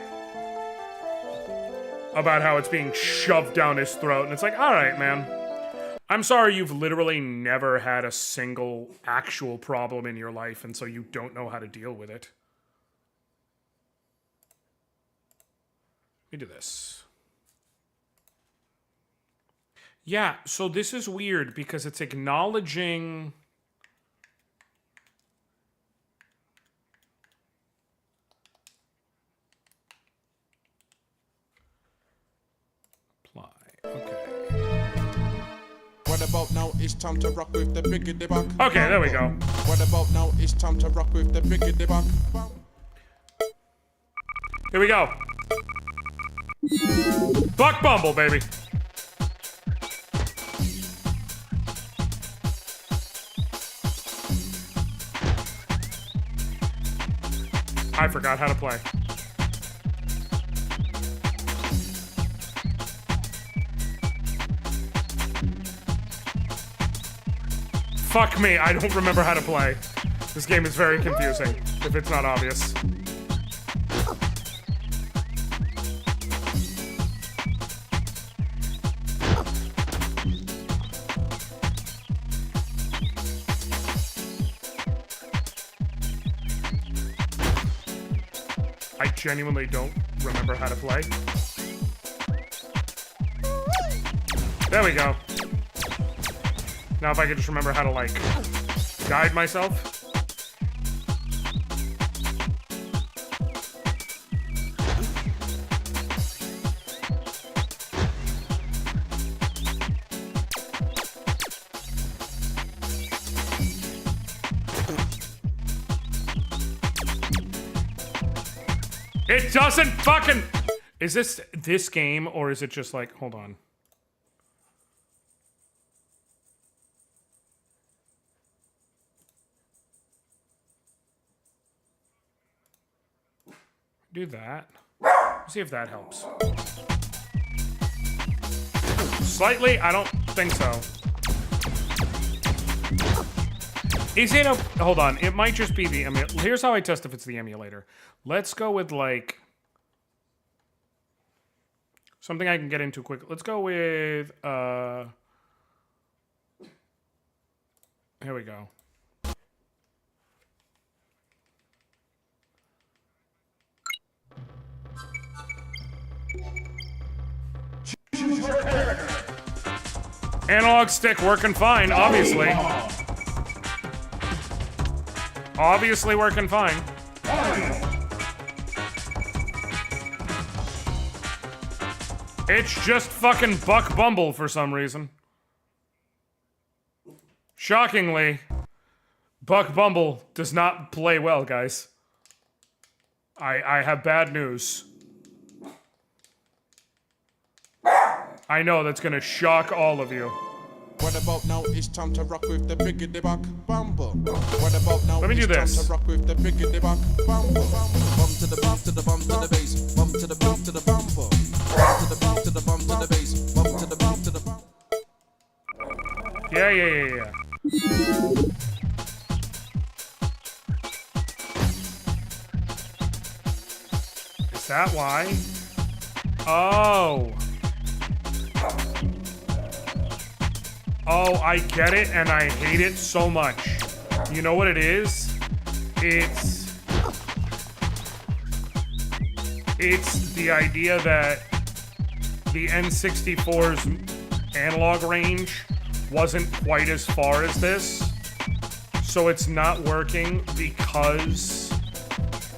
Speaker 1: About how it's being shoved down his throat. And it's like, alright, man. I'm sorry you've literally never had a single actual problem in your life, and so you don't know how to deal with it. Let me do this. Yeah, so this is weird because it's acknowledging... Apply. Okay.
Speaker 8: What about now? It's time to rock with the biggity back.
Speaker 1: Okay, there we go.
Speaker 8: What about now? It's time to rock with the biggity back.
Speaker 1: Here we go. Buck Bumble, baby. I forgot how to play. Fuck me, I don't remember how to play. This game is very confusing, if it's not obvious. I genuinely don't remember how to play. There we go. Now if I could just remember how to, like, guide myself. It doesn't fucking... Is this game, or is it just like... Hold on. Do that. See if that helps. Slightly? I don't think so. Is it a... Hold on. It might just be the emulator. Here's how I test if it's the emulator. Let's go with, like... something I can get into quick. Let's go with... Here we go. Analog stick working fine, obviously. Obviously working fine. It's just fucking Buck Bumble for some reason. Shockingly, Buck Bumble does not play well, guys. I have bad news. I know that's gonna shock all of you.
Speaker 8: What about now? It's time to rock with the biggity Buck Bumble. What about now?
Speaker 1: Let me do this.
Speaker 8: Time to rock with the biggity Buck Bumble. Bump to the bump to the bump to the bass. Bump to the bump to the bumble. Bump to the bump to the bump to the bass. Bump to the bump to the bump.
Speaker 1: Yeah. Is that why? Oh. Oh, I get it, and I hate it so much. You know what it is? It's the idea that the N64's analog range wasn't quite as far as this, so it's not working because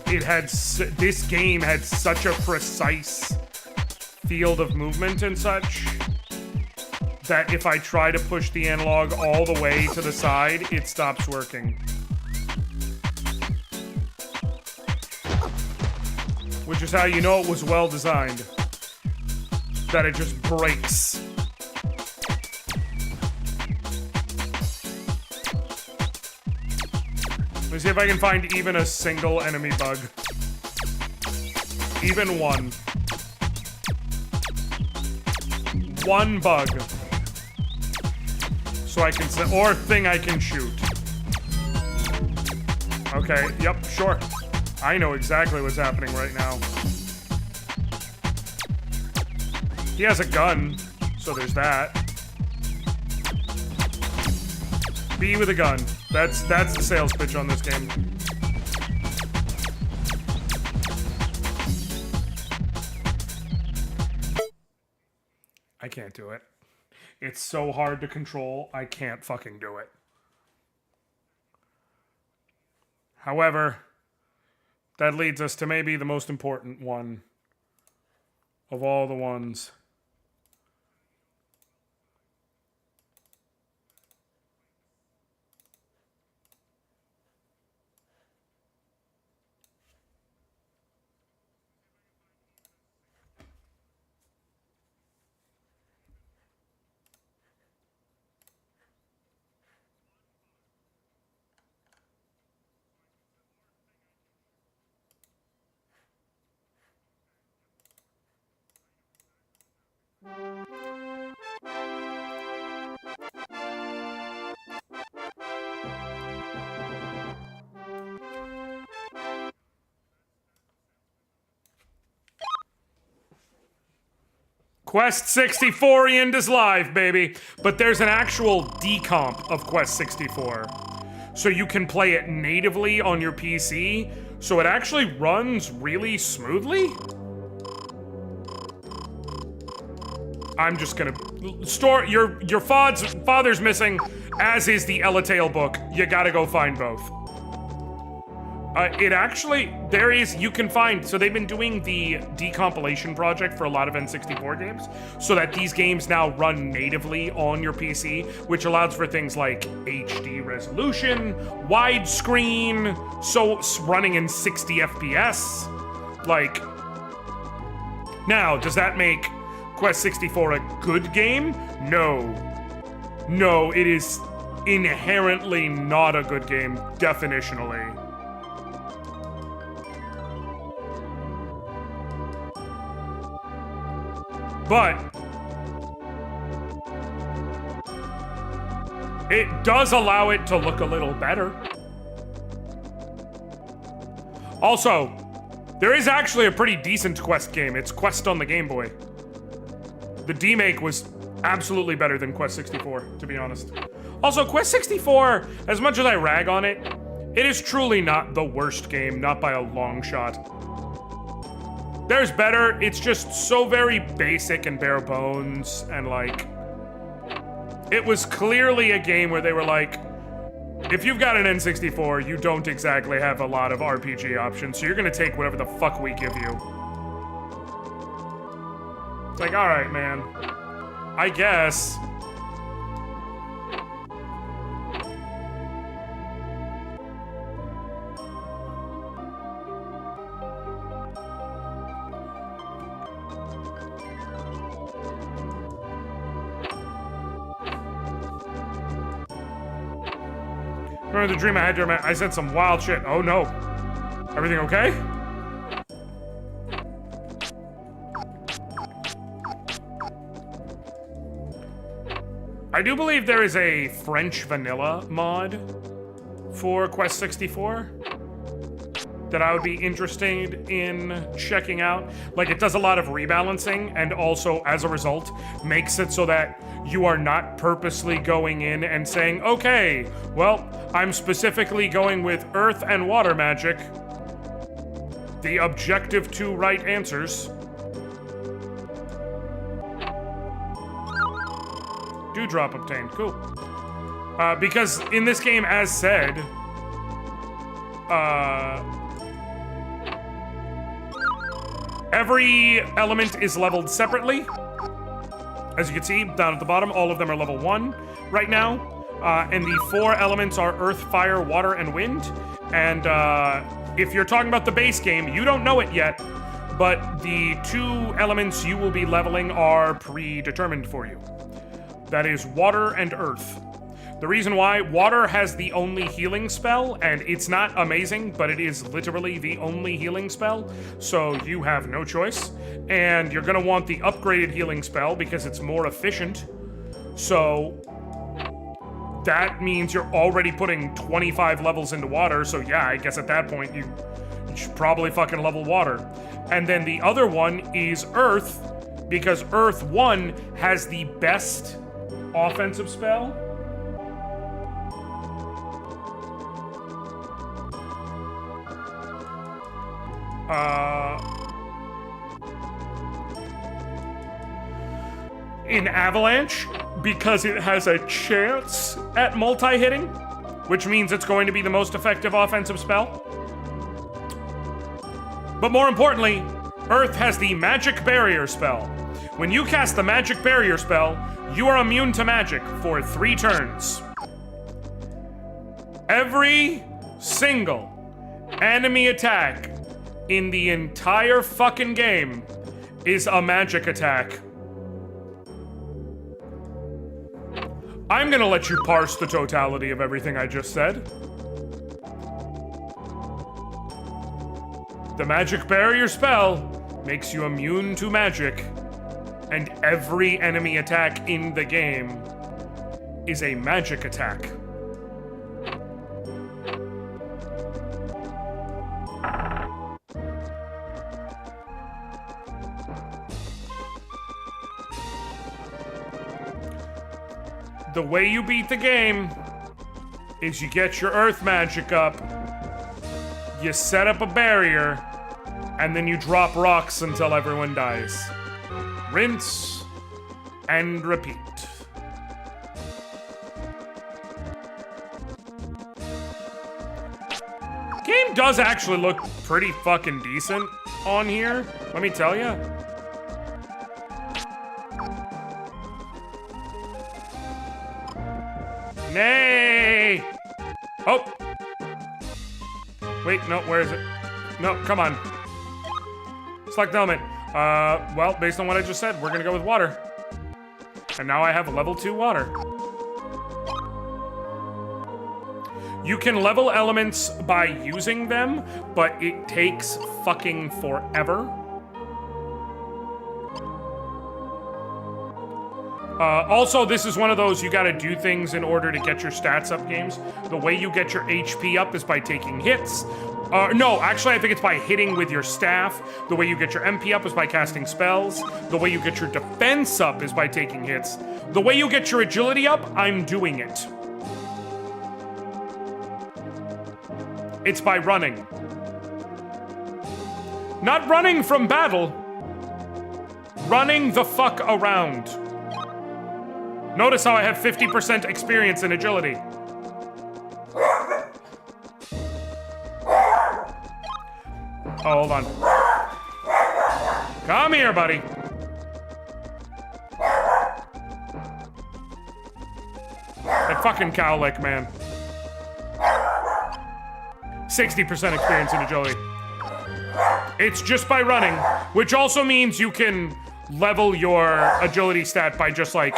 Speaker 1: this game had such a precise field of movement and such that if I try to push the analog all the way to the side, it stops working. Which is how you know it was well designed. That it just breaks. Let me see if I can find even a single enemy bug. Even one. One bug. So I can say, or thing I can shoot. Okay, yep, sure. I know exactly what's happening right now. He has a gun, so there's that. B with a gun. That's the sales pitch on this game. I can't do it. It's so hard to control, I can't fucking do it. However, that leads us to maybe the most important one of all the ones. Quest 64 is live, baby. But there's an actual decomp of Quest 64. So you can play it natively on your PC. So it actually runs really smoothly. I'm just gonna store your father's missing, as is the Elatail book. You gotta go find both. It actually, you can find, so they've been doing the decompilation project for a lot of N64 games, so that these games now run natively on your PC, which allows for things like HD resolution, widescreen, so running in 60 FPS. Like, now, does that make Quest 64 a good game? No. No, it is inherently not a good game, definitionally. But it does allow it to look a little better. Also, there is actually a pretty decent Quest game. It's Quest on the Game Boy. The demake was absolutely better than Quest 64, to be honest. Also, Quest 64, as much as I rag on it, it is truly not the worst game, not by a long shot. There's better, it's just so very basic and bare bones, and like, it was clearly a game where they were like, if you've got an N64, you don't exactly have a lot of RPG options, so you're gonna take whatever the fuck we give you. It's like, alright, man. I guess. Remember the dream I had during I said some wild shit. Oh no. Everything okay? I do believe there is a French vanilla mod for Quest 64 that I would be interested in checking out. Like, it does a lot of rebalancing, and also, as a result, makes it so that you are not purposely going in and saying, okay, well, I'm specifically going with earth and water magic. The objective two right answers. Dewdrop obtained, cool. Because in this game, as said, every element is leveled separately. As you can see, down at the bottom, all of them are level 1 right now. And the 4 elements are earth, fire, water, and wind. And if you're talking about the base game, you don't know it yet, but the 2 elements you will be leveling are predetermined for you. That is water and earth. The reason why, water has the only healing spell, and it's not amazing, but it is literally the only healing spell, so you have no choice. And you're gonna want the upgraded healing spell because it's more efficient. So that means you're already putting 25 levels into water, so yeah, I guess at that point you should probably fucking level water. And then the other one is earth, because Earth 1 has the best offensive spell. In Avalanche, because it has a chance at multi-hitting, which means it's going to be the most effective offensive spell. But more importantly, Earth has the Magic Barrier spell. When you cast the Magic Barrier spell, you are immune to magic for 3 turns. Every single enemy attack in the entire fucking game is a magic attack. I'm gonna let you parse the totality of everything I just said. The Magic Barrier spell makes you immune to magic, and every enemy attack in the game is a magic attack. The way you beat the game is you get your earth magic up, you set up a barrier, and then you drop rocks until everyone dies. Rinse and repeat. Game does actually look pretty fucking decent on here, let me tell you. Nay! Oh! Wait, no, where is it? No, come on. Select element. Well, based on what I just said, we're gonna go with water. And now I have level 2 water. You can level elements by using them, but it takes fucking forever. Also, this is one of those you gotta do things in order to get your stats up games. The way you get your HP up is by taking hits. No, actually, I think it's by hitting with your staff. The way you get your MP up is by casting spells. The way you get your defense up is by taking hits. The way you get your agility up, I'm doing it. It's by running. Not running from battle. Running the fuck around. Notice how I have 50% experience in agility. Oh, hold on. Come here, buddy. That fucking cowlick, man. 60% experience in agility. It's just by running, which also means you can level your agility stat by just like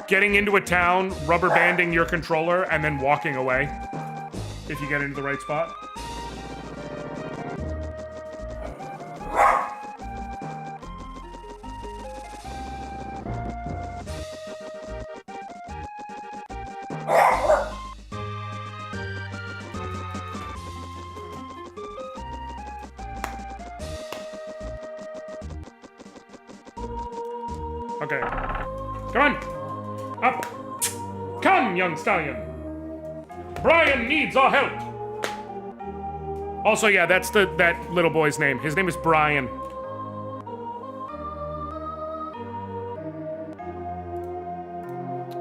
Speaker 1: getting into a town, rubber banding your controller, and then walking away if you get into the right spot. Okay. Come on! Up! Come, young stallion! Brian needs our help! Also, yeah, that's that little boy's name. His name is Brian.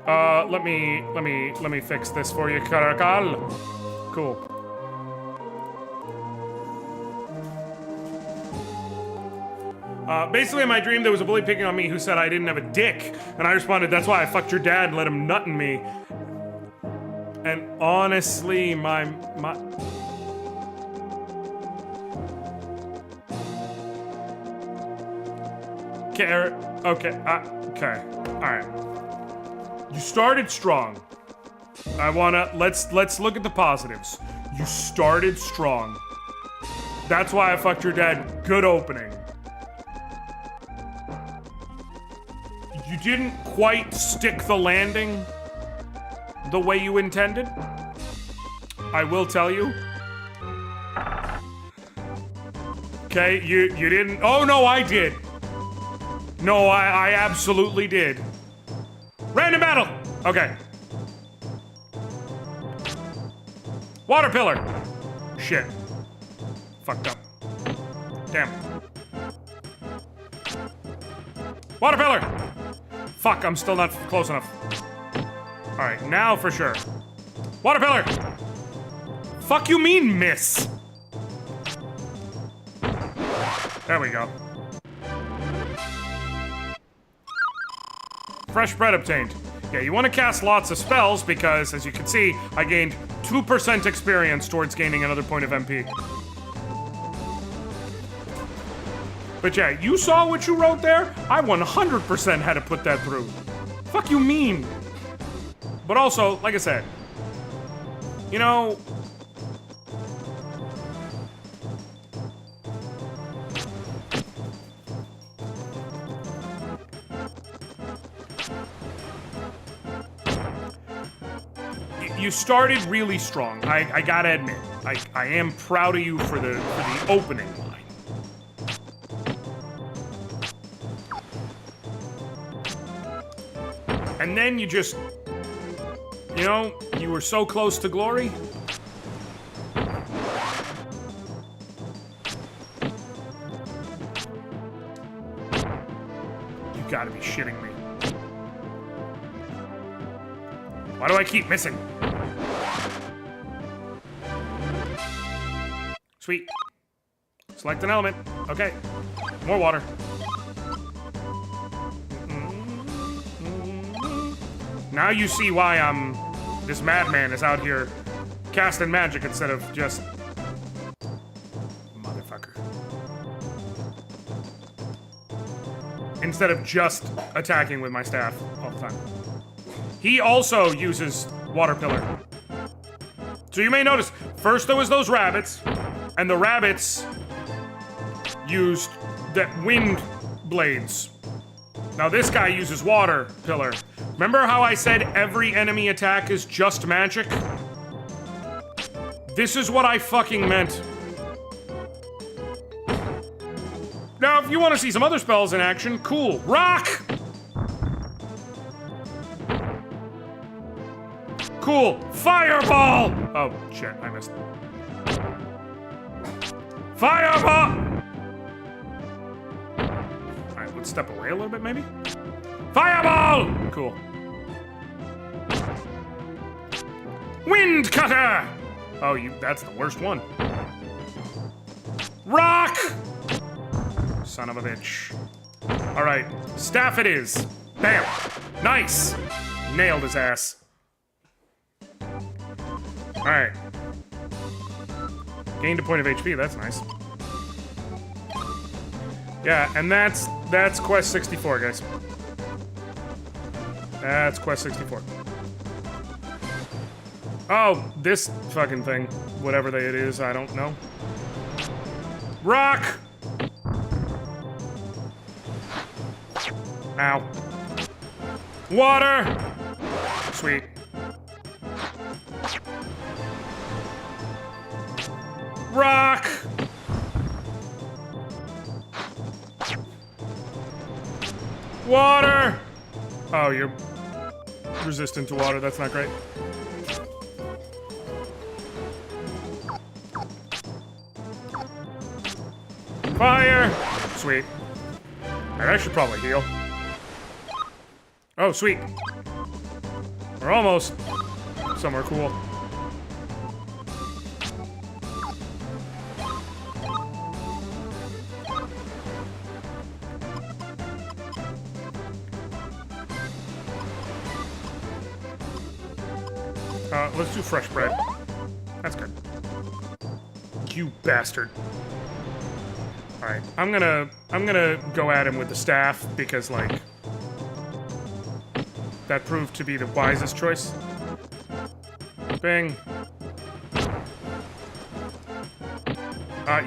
Speaker 1: Let me fix this for you, Caracal. Cool. Basically, in my dream, there was a bully picking on me who said I didn't have a dick. And I responded, that's why I fucked your dad and let him nut in me. And honestly, my... Okay, okay, alright. You started strong. Let's look at the positives. You started strong. That's why I fucked your dad. Good opening. You didn't quite stick the landing the way you intended. I will tell you. Okay, you didn't. Oh no, I did. No, I absolutely did. Random battle. Okay. Water pillar. Shit. Fucked up. Damn. Water pillar. Fuck, I'm still not close enough. Alright, now for sure. Water pillar! Fuck you mean, miss? There we go. Fresh bread obtained. Yeah, you want to cast lots of spells because, as you can see, I gained 2% experience towards gaining another point of MP. But yeah, you saw what you wrote there? I 100% had to put that through. Fuck you mean? But also, like I said, you know... You started really strong. I gotta admit, I am proud of you for the opening line. And then you just You know, you were so close to glory. You gotta be shitting me. Why do I keep missing? Sweet. Select an element. Okay. More water. Now you see why this madman is out here casting magic instead of just... Motherfucker. Instead of just attacking with my staff all the time. He also uses water pillar. So you may notice, first there was those rabbits, and the rabbits used the wind blades. Now this guy uses water pillar. Remember how I said every enemy attack is just magic? This is what I fucking meant. Now, if you want to see some other spells in action, cool. Rock! Cool. Fireball! Oh, shit, I missed. Fireball! Alright, let's step away a little bit, maybe? Fireball! Cool. Wind cutter! Oh, that's the worst one. Rock! Son of a bitch. Alright, staff it is. Bam! Nice! Nailed his ass. Alright. Gained a point of HP, that's nice. Yeah, and that's quest 64, guys. That's quest 64. Oh, this fucking thing. Whatever it is, I don't know. Rock! Ow. Water! Sweet. Rock! Water! Oh, you're resistant to water. That's not great. Fire! Sweet. I should probably heal. Oh, sweet. We're almost somewhere cool. Let's do fresh bread. That's good. You bastard. Alright, I'm gonna go at him with the staff because, like, that proved to be the wisest choice. Bing.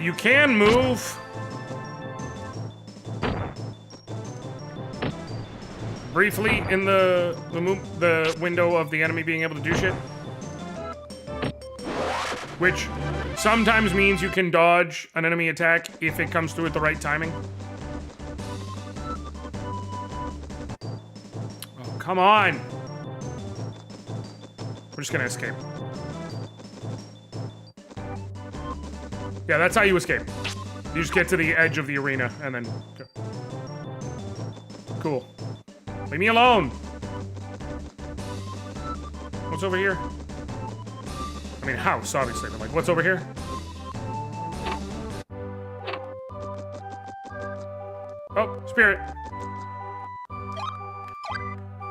Speaker 1: You can move. Briefly in the window of the enemy being able to do shit. Which sometimes means you can dodge an enemy attack if it comes through at the right timing. Oh, come on! We're just gonna escape. Yeah, that's how you escape. You just get to the edge of the arena and then go. Cool. Leave me alone! What's over here? I mean, house, obviously, but like, what's over here? Oh, spirit.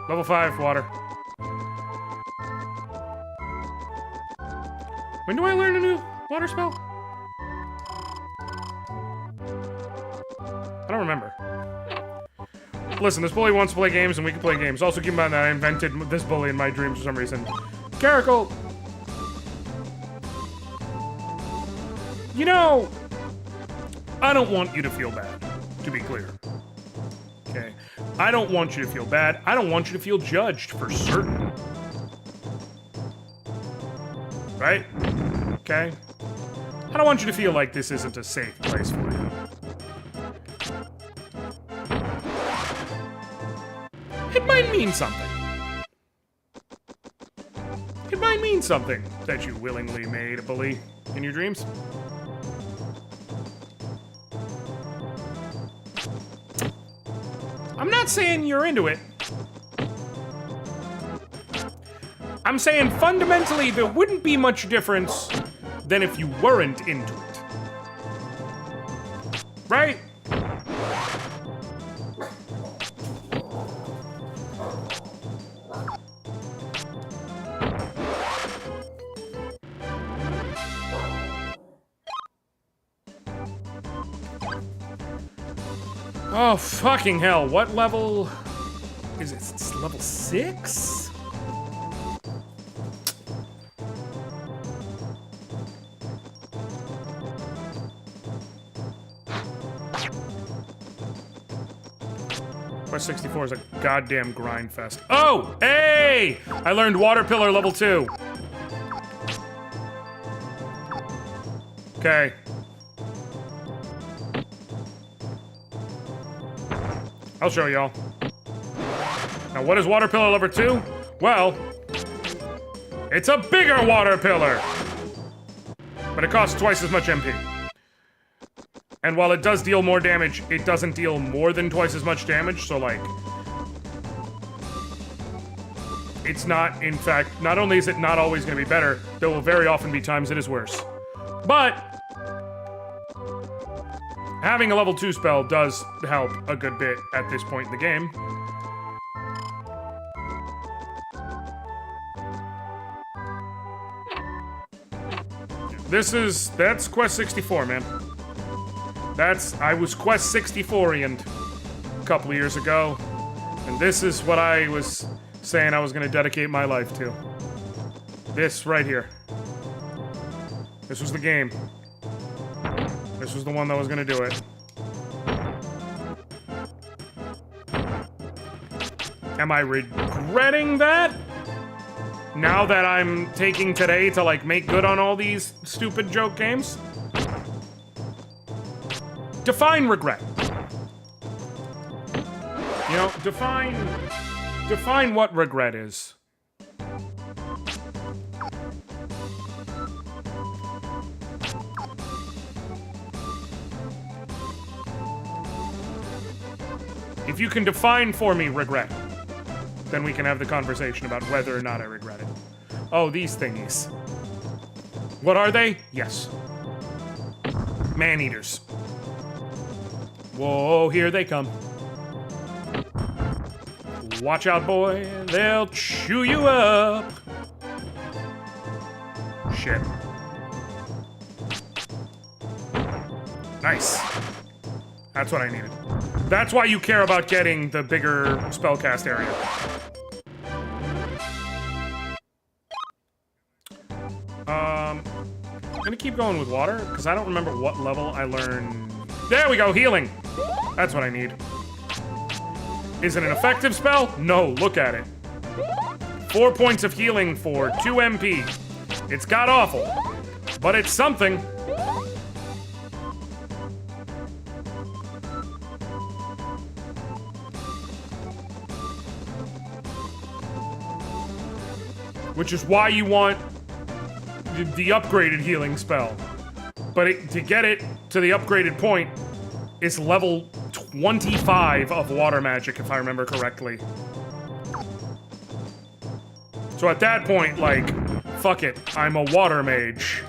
Speaker 1: Level 5, water. When do I learn a new water spell? I don't remember. Listen, this bully wants to play games, and we can play games. Also, keep in mind that I invented this bully in my dreams for some reason. Caracal! You know, I don't want you to feel bad, to be clear. Okay? I don't want you to feel bad. I don't want you to feel judged, for certain. Right? Okay? I don't want you to feel like this isn't a safe place for you. It might mean something. mean something that you willingly made a bully in your dreams. I'm not saying you're into it. I'm saying fundamentally there wouldn't be much difference than if you weren't into it. Right? Oh, fucking hell. What level is it? It's level 6? Quest 64 is a goddamn grind fest. Oh, hey! I learned Water Pillar level 2. Okay. I'll show y'all. Now, what is Water Pillar level 2? Well, it's a bigger Water Pillar! But it costs twice as much MP. And while it does deal more damage, it doesn't deal more than twice as much damage, so like... It's not, in fact, not only is it not always gonna be better, there will very often be times it is worse. But... having a level 2 spell does help a good bit at this point in the game. That's Quest 64, man. I was Quest 64-ian a couple of years ago, and this is what I was saying I was gonna dedicate my life to. This right here. This was the game. This was the one that was gonna do it. Am I regretting that? Now that I'm taking today to, like, make good on all these stupid joke games? Define regret. You know, define what regret is. If you can define for me regret, then we can have the conversation about whether or not I regret it. Oh, these thingies. What are they? Yes. Man-eaters. Whoa, here they come. Watch out, boy. They'll chew you up. Shit. Nice. That's what I needed. That's why you care about getting the bigger spellcast area. I'm gonna keep going with water, because I don't remember what level I learned. There we go, healing! That's what I need. Is it an effective spell? No, look at it. 4 points of healing for 2 MP. It's god-awful, but it's something. Which is why you want the upgraded healing spell. But to get it to the upgraded point is level 25 of water magic, if I remember correctly. So at that point, like, fuck it, I'm a water mage.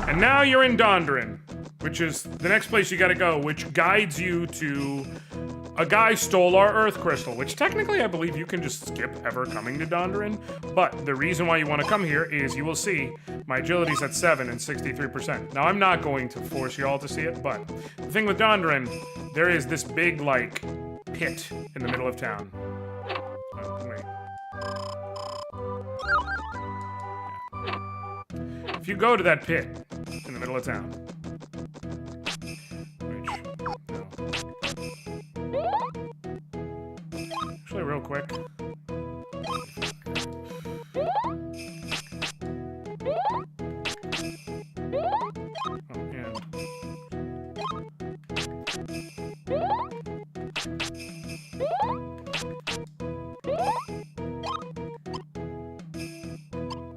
Speaker 1: And now you're in Dondarin, which is the next place you gotta go, which guides you to... A guy stole our Earth Crystal, which technically I believe you can just skip ever coming to Dondarin, but the reason why you want to come here is you will see my agility's at 7 and 63%. Now, I'm not going to force you all to see it, but the thing with Dondarin, there is this big, like, pit in the middle of town. Oh, wait. If you go to that pit in the middle of town, actually, real quick.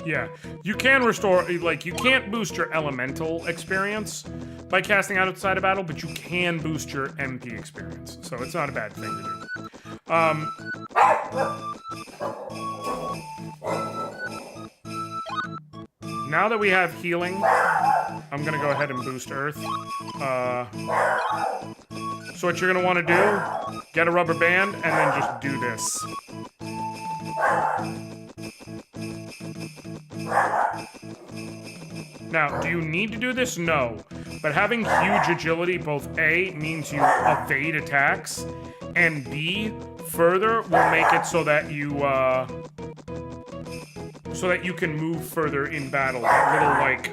Speaker 1: Yeah, you can restore, like, you can't boost your elemental experience by casting outside of battle, but you can boost your MP experience, so it's not a bad thing to do. Now that we have healing, I'm gonna go ahead and boost Earth. So what you're gonna want to do, get a rubber band, and then just do this. Now, do you need to do this? No. But having huge agility, both A, means you evade attacks, and B, further, will make it so that you can move further in battle. That little, like,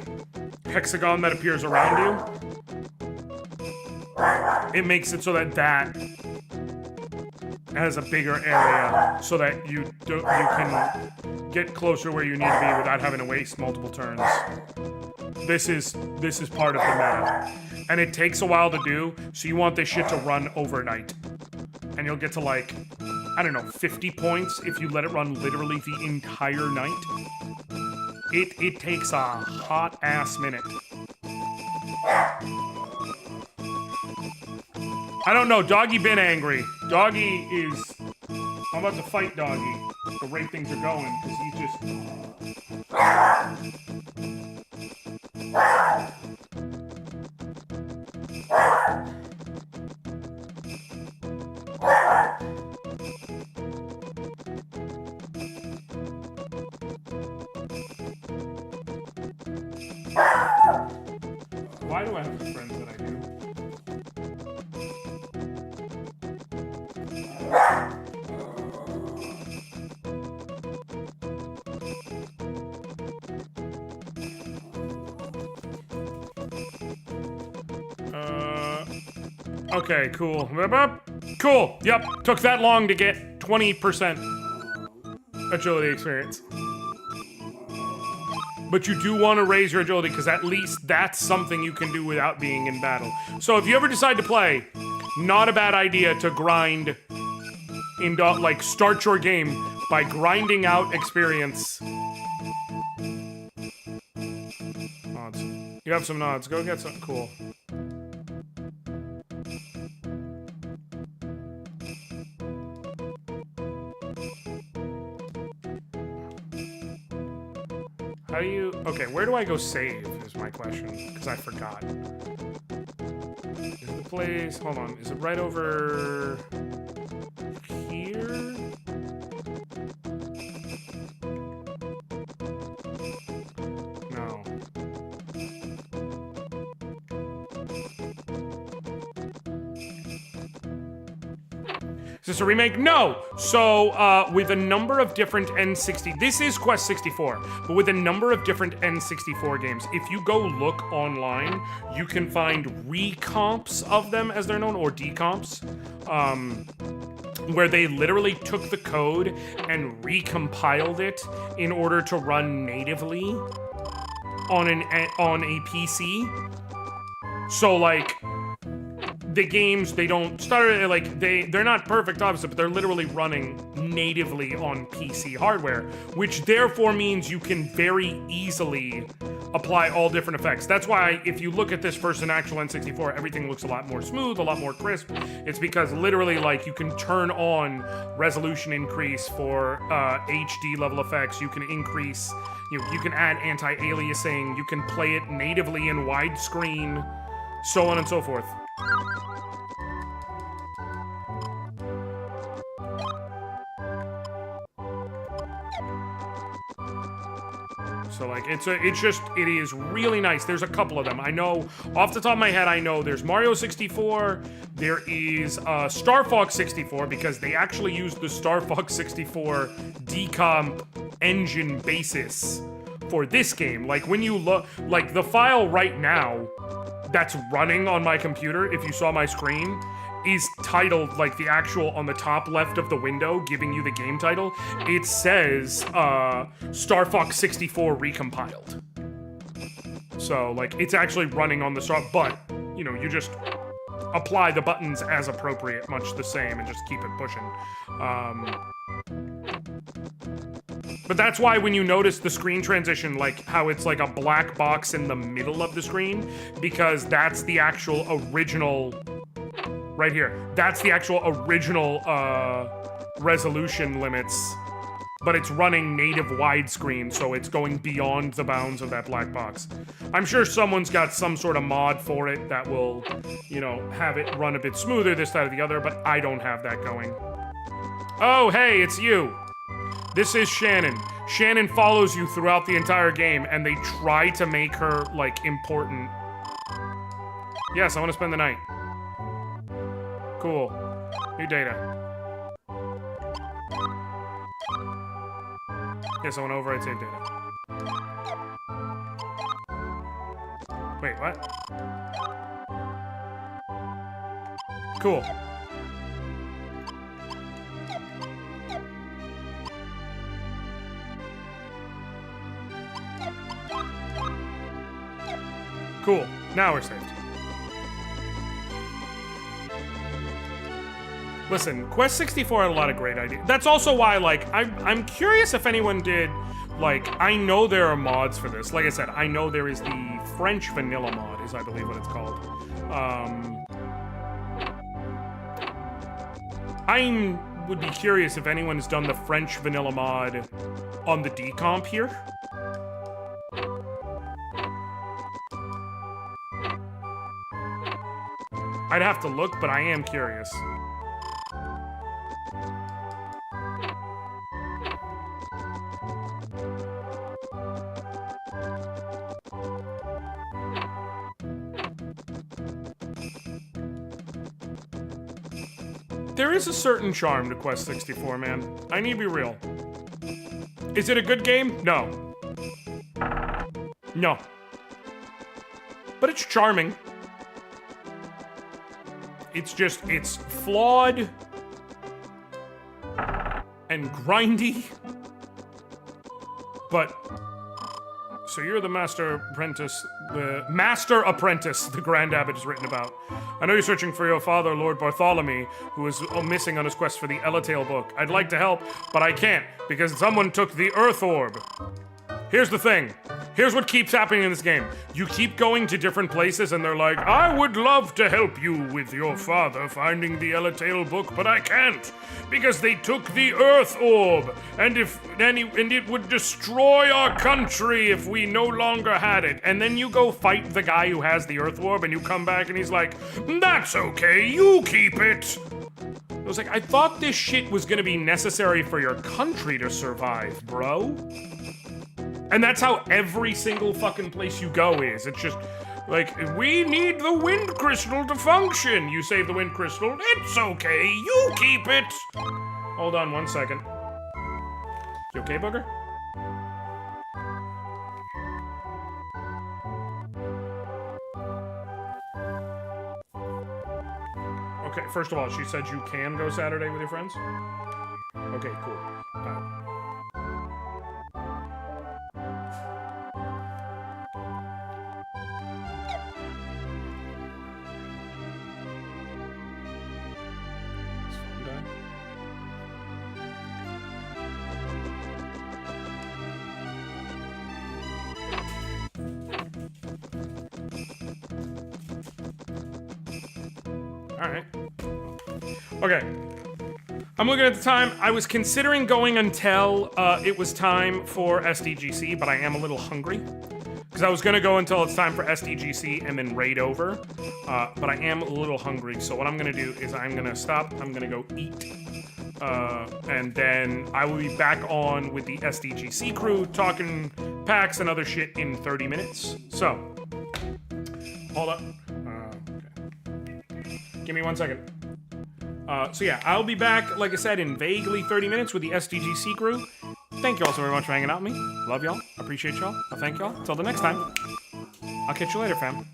Speaker 1: hexagon that appears around you, it makes it so that has a bigger area, so that you can get closer where you need to be without having to waste multiple turns. This is part of the meta, and it takes a while to do. So you want this shit to run overnight, and you'll get to, like, I don't know, 50 points if you let it run literally the entire night. It takes a hot ass minute. I don't know, Doggy been angry. Doggy is... I'm about to fight Doggy. The rate things are going, because he's just... Why do I have the friends that I do? Okay, cool. Cool. Yep. Took that long to get 20% agility experience. But you do want to raise your agility, because at least that's something you can do without being in battle. So if you ever decide to play, not a bad idea to grind in, like, start your game by grinding out experience. Nods. You have some nods. Go get some. Cool. How do you... Okay, where do I go save is my question, because I forgot. Is the place... Hold on. Is it right over... here? No. Is this a remake? No! So, with a number of different N60... This is Quest 64, but with a number of different N64 games, if you go look online, you can find recomps of them, as they're known, or decomps, where they literally took the code and recompiled it in order to run natively on a PC. So, like... The games, they don't start, like, they're not perfect, obviously, but they're literally running natively on PC hardware, which therefore means you can very easily apply all different effects. That's why if you look at this versus an actual N64, everything looks a lot more smooth, a lot more crisp. It's because literally, like, you can turn on resolution increase for HD level effects. You can increase, you can add anti-aliasing. You can play it natively in widescreen, so on and so forth. So, like, it is really nice. There's a couple of them. I know, off the top of my head, I know there's Mario 64, there is Star Fox 64, because they actually used the Star Fox 64 decomp engine basis for this game. Like, when you look, like, the file right now that's running on my computer, if you saw my screen, is titled, like, the actual, on the top left of the window, giving you the game title, it says, Star Fox 64 recompiled. So, like, it's actually running on the Star, but, you know, you just apply the buttons as appropriate, much the same, and just keep it pushing. But that's why when you notice the screen transition, like how it's like a black box in the middle of the screen, because that's the actual original, right here, that's the actual original resolution limits, but it's running native widescreen, so it's going beyond the bounds of that black box. I'm sure someone's got some sort of mod for it that will, you know, have it run a bit smoother, this, that, or the other, but I don't have that going. Oh, hey, it's you. This is Shannon. Shannon follows you throughout the entire game, and they try to make her, like, important. Yes, I want to spend the night. Cool. New data. Yes, I want to override save data. Wait, what? Cool. Cool. Now we're saved. Listen, Quest 64 had a lot of great ideas. That's also why, like, I'm curious if anyone did, like, I know there are mods for this. Like I said, I know there is the French vanilla mod, is I believe what it's called. I would be curious if anyone's done the French vanilla mod on the decomp here. I'd have to look, but I am curious. There is a certain charm to Quest 64, man. I need to be real. Is it a good game? No. No. But it's charming. It's just, it's flawed and grindy, but, so you're the master apprentice the Grand Abbot is written about. I know you're searching for your father, Lord Bartholomew, who is missing on his quest for the Elatail book. I'd like to help, but I can't, because someone took the Earth Orb. Here's the thing. Here's what keeps happening in this game. You keep going to different places and they're like, I would love to help you with your father finding the Elatail book, but I can't, because they took the Earth Orb, and it would destroy our country if we no longer had it. And then you go fight the guy who has the Earth Orb and you come back and he's like, that's okay, you keep it. I was like, I thought this shit was gonna be necessary for your country to survive, bro. And that's how every single fucking place you go is. It's just, like, we need the wind crystal to function. You save the wind crystal, it's okay, you keep it. Hold on 1 second. You okay, Booger? Okay, first of all, she said you can go Saturday with your friends? Okay, cool. Alright. Okay. I'm looking at the time. I was considering going until it was time for SDGC, but I am a little hungry. Because I was going to go until it's time for SDGC and then raid over. But I am a little hungry, so what I'm going to do is I'm going to stop. I'm going to go eat. And then I will be back on with the SDGC crew talking packs and other shit in 30 minutes. So, hold up. Give me 1 second. So yeah, I'll be back, like I said, in vaguely 30 minutes with the SDGC crew. Thank you all so very much for hanging out with me. Love y'all. Appreciate y'all. I'll thank y'all. Till the next time. I'll catch you later, fam.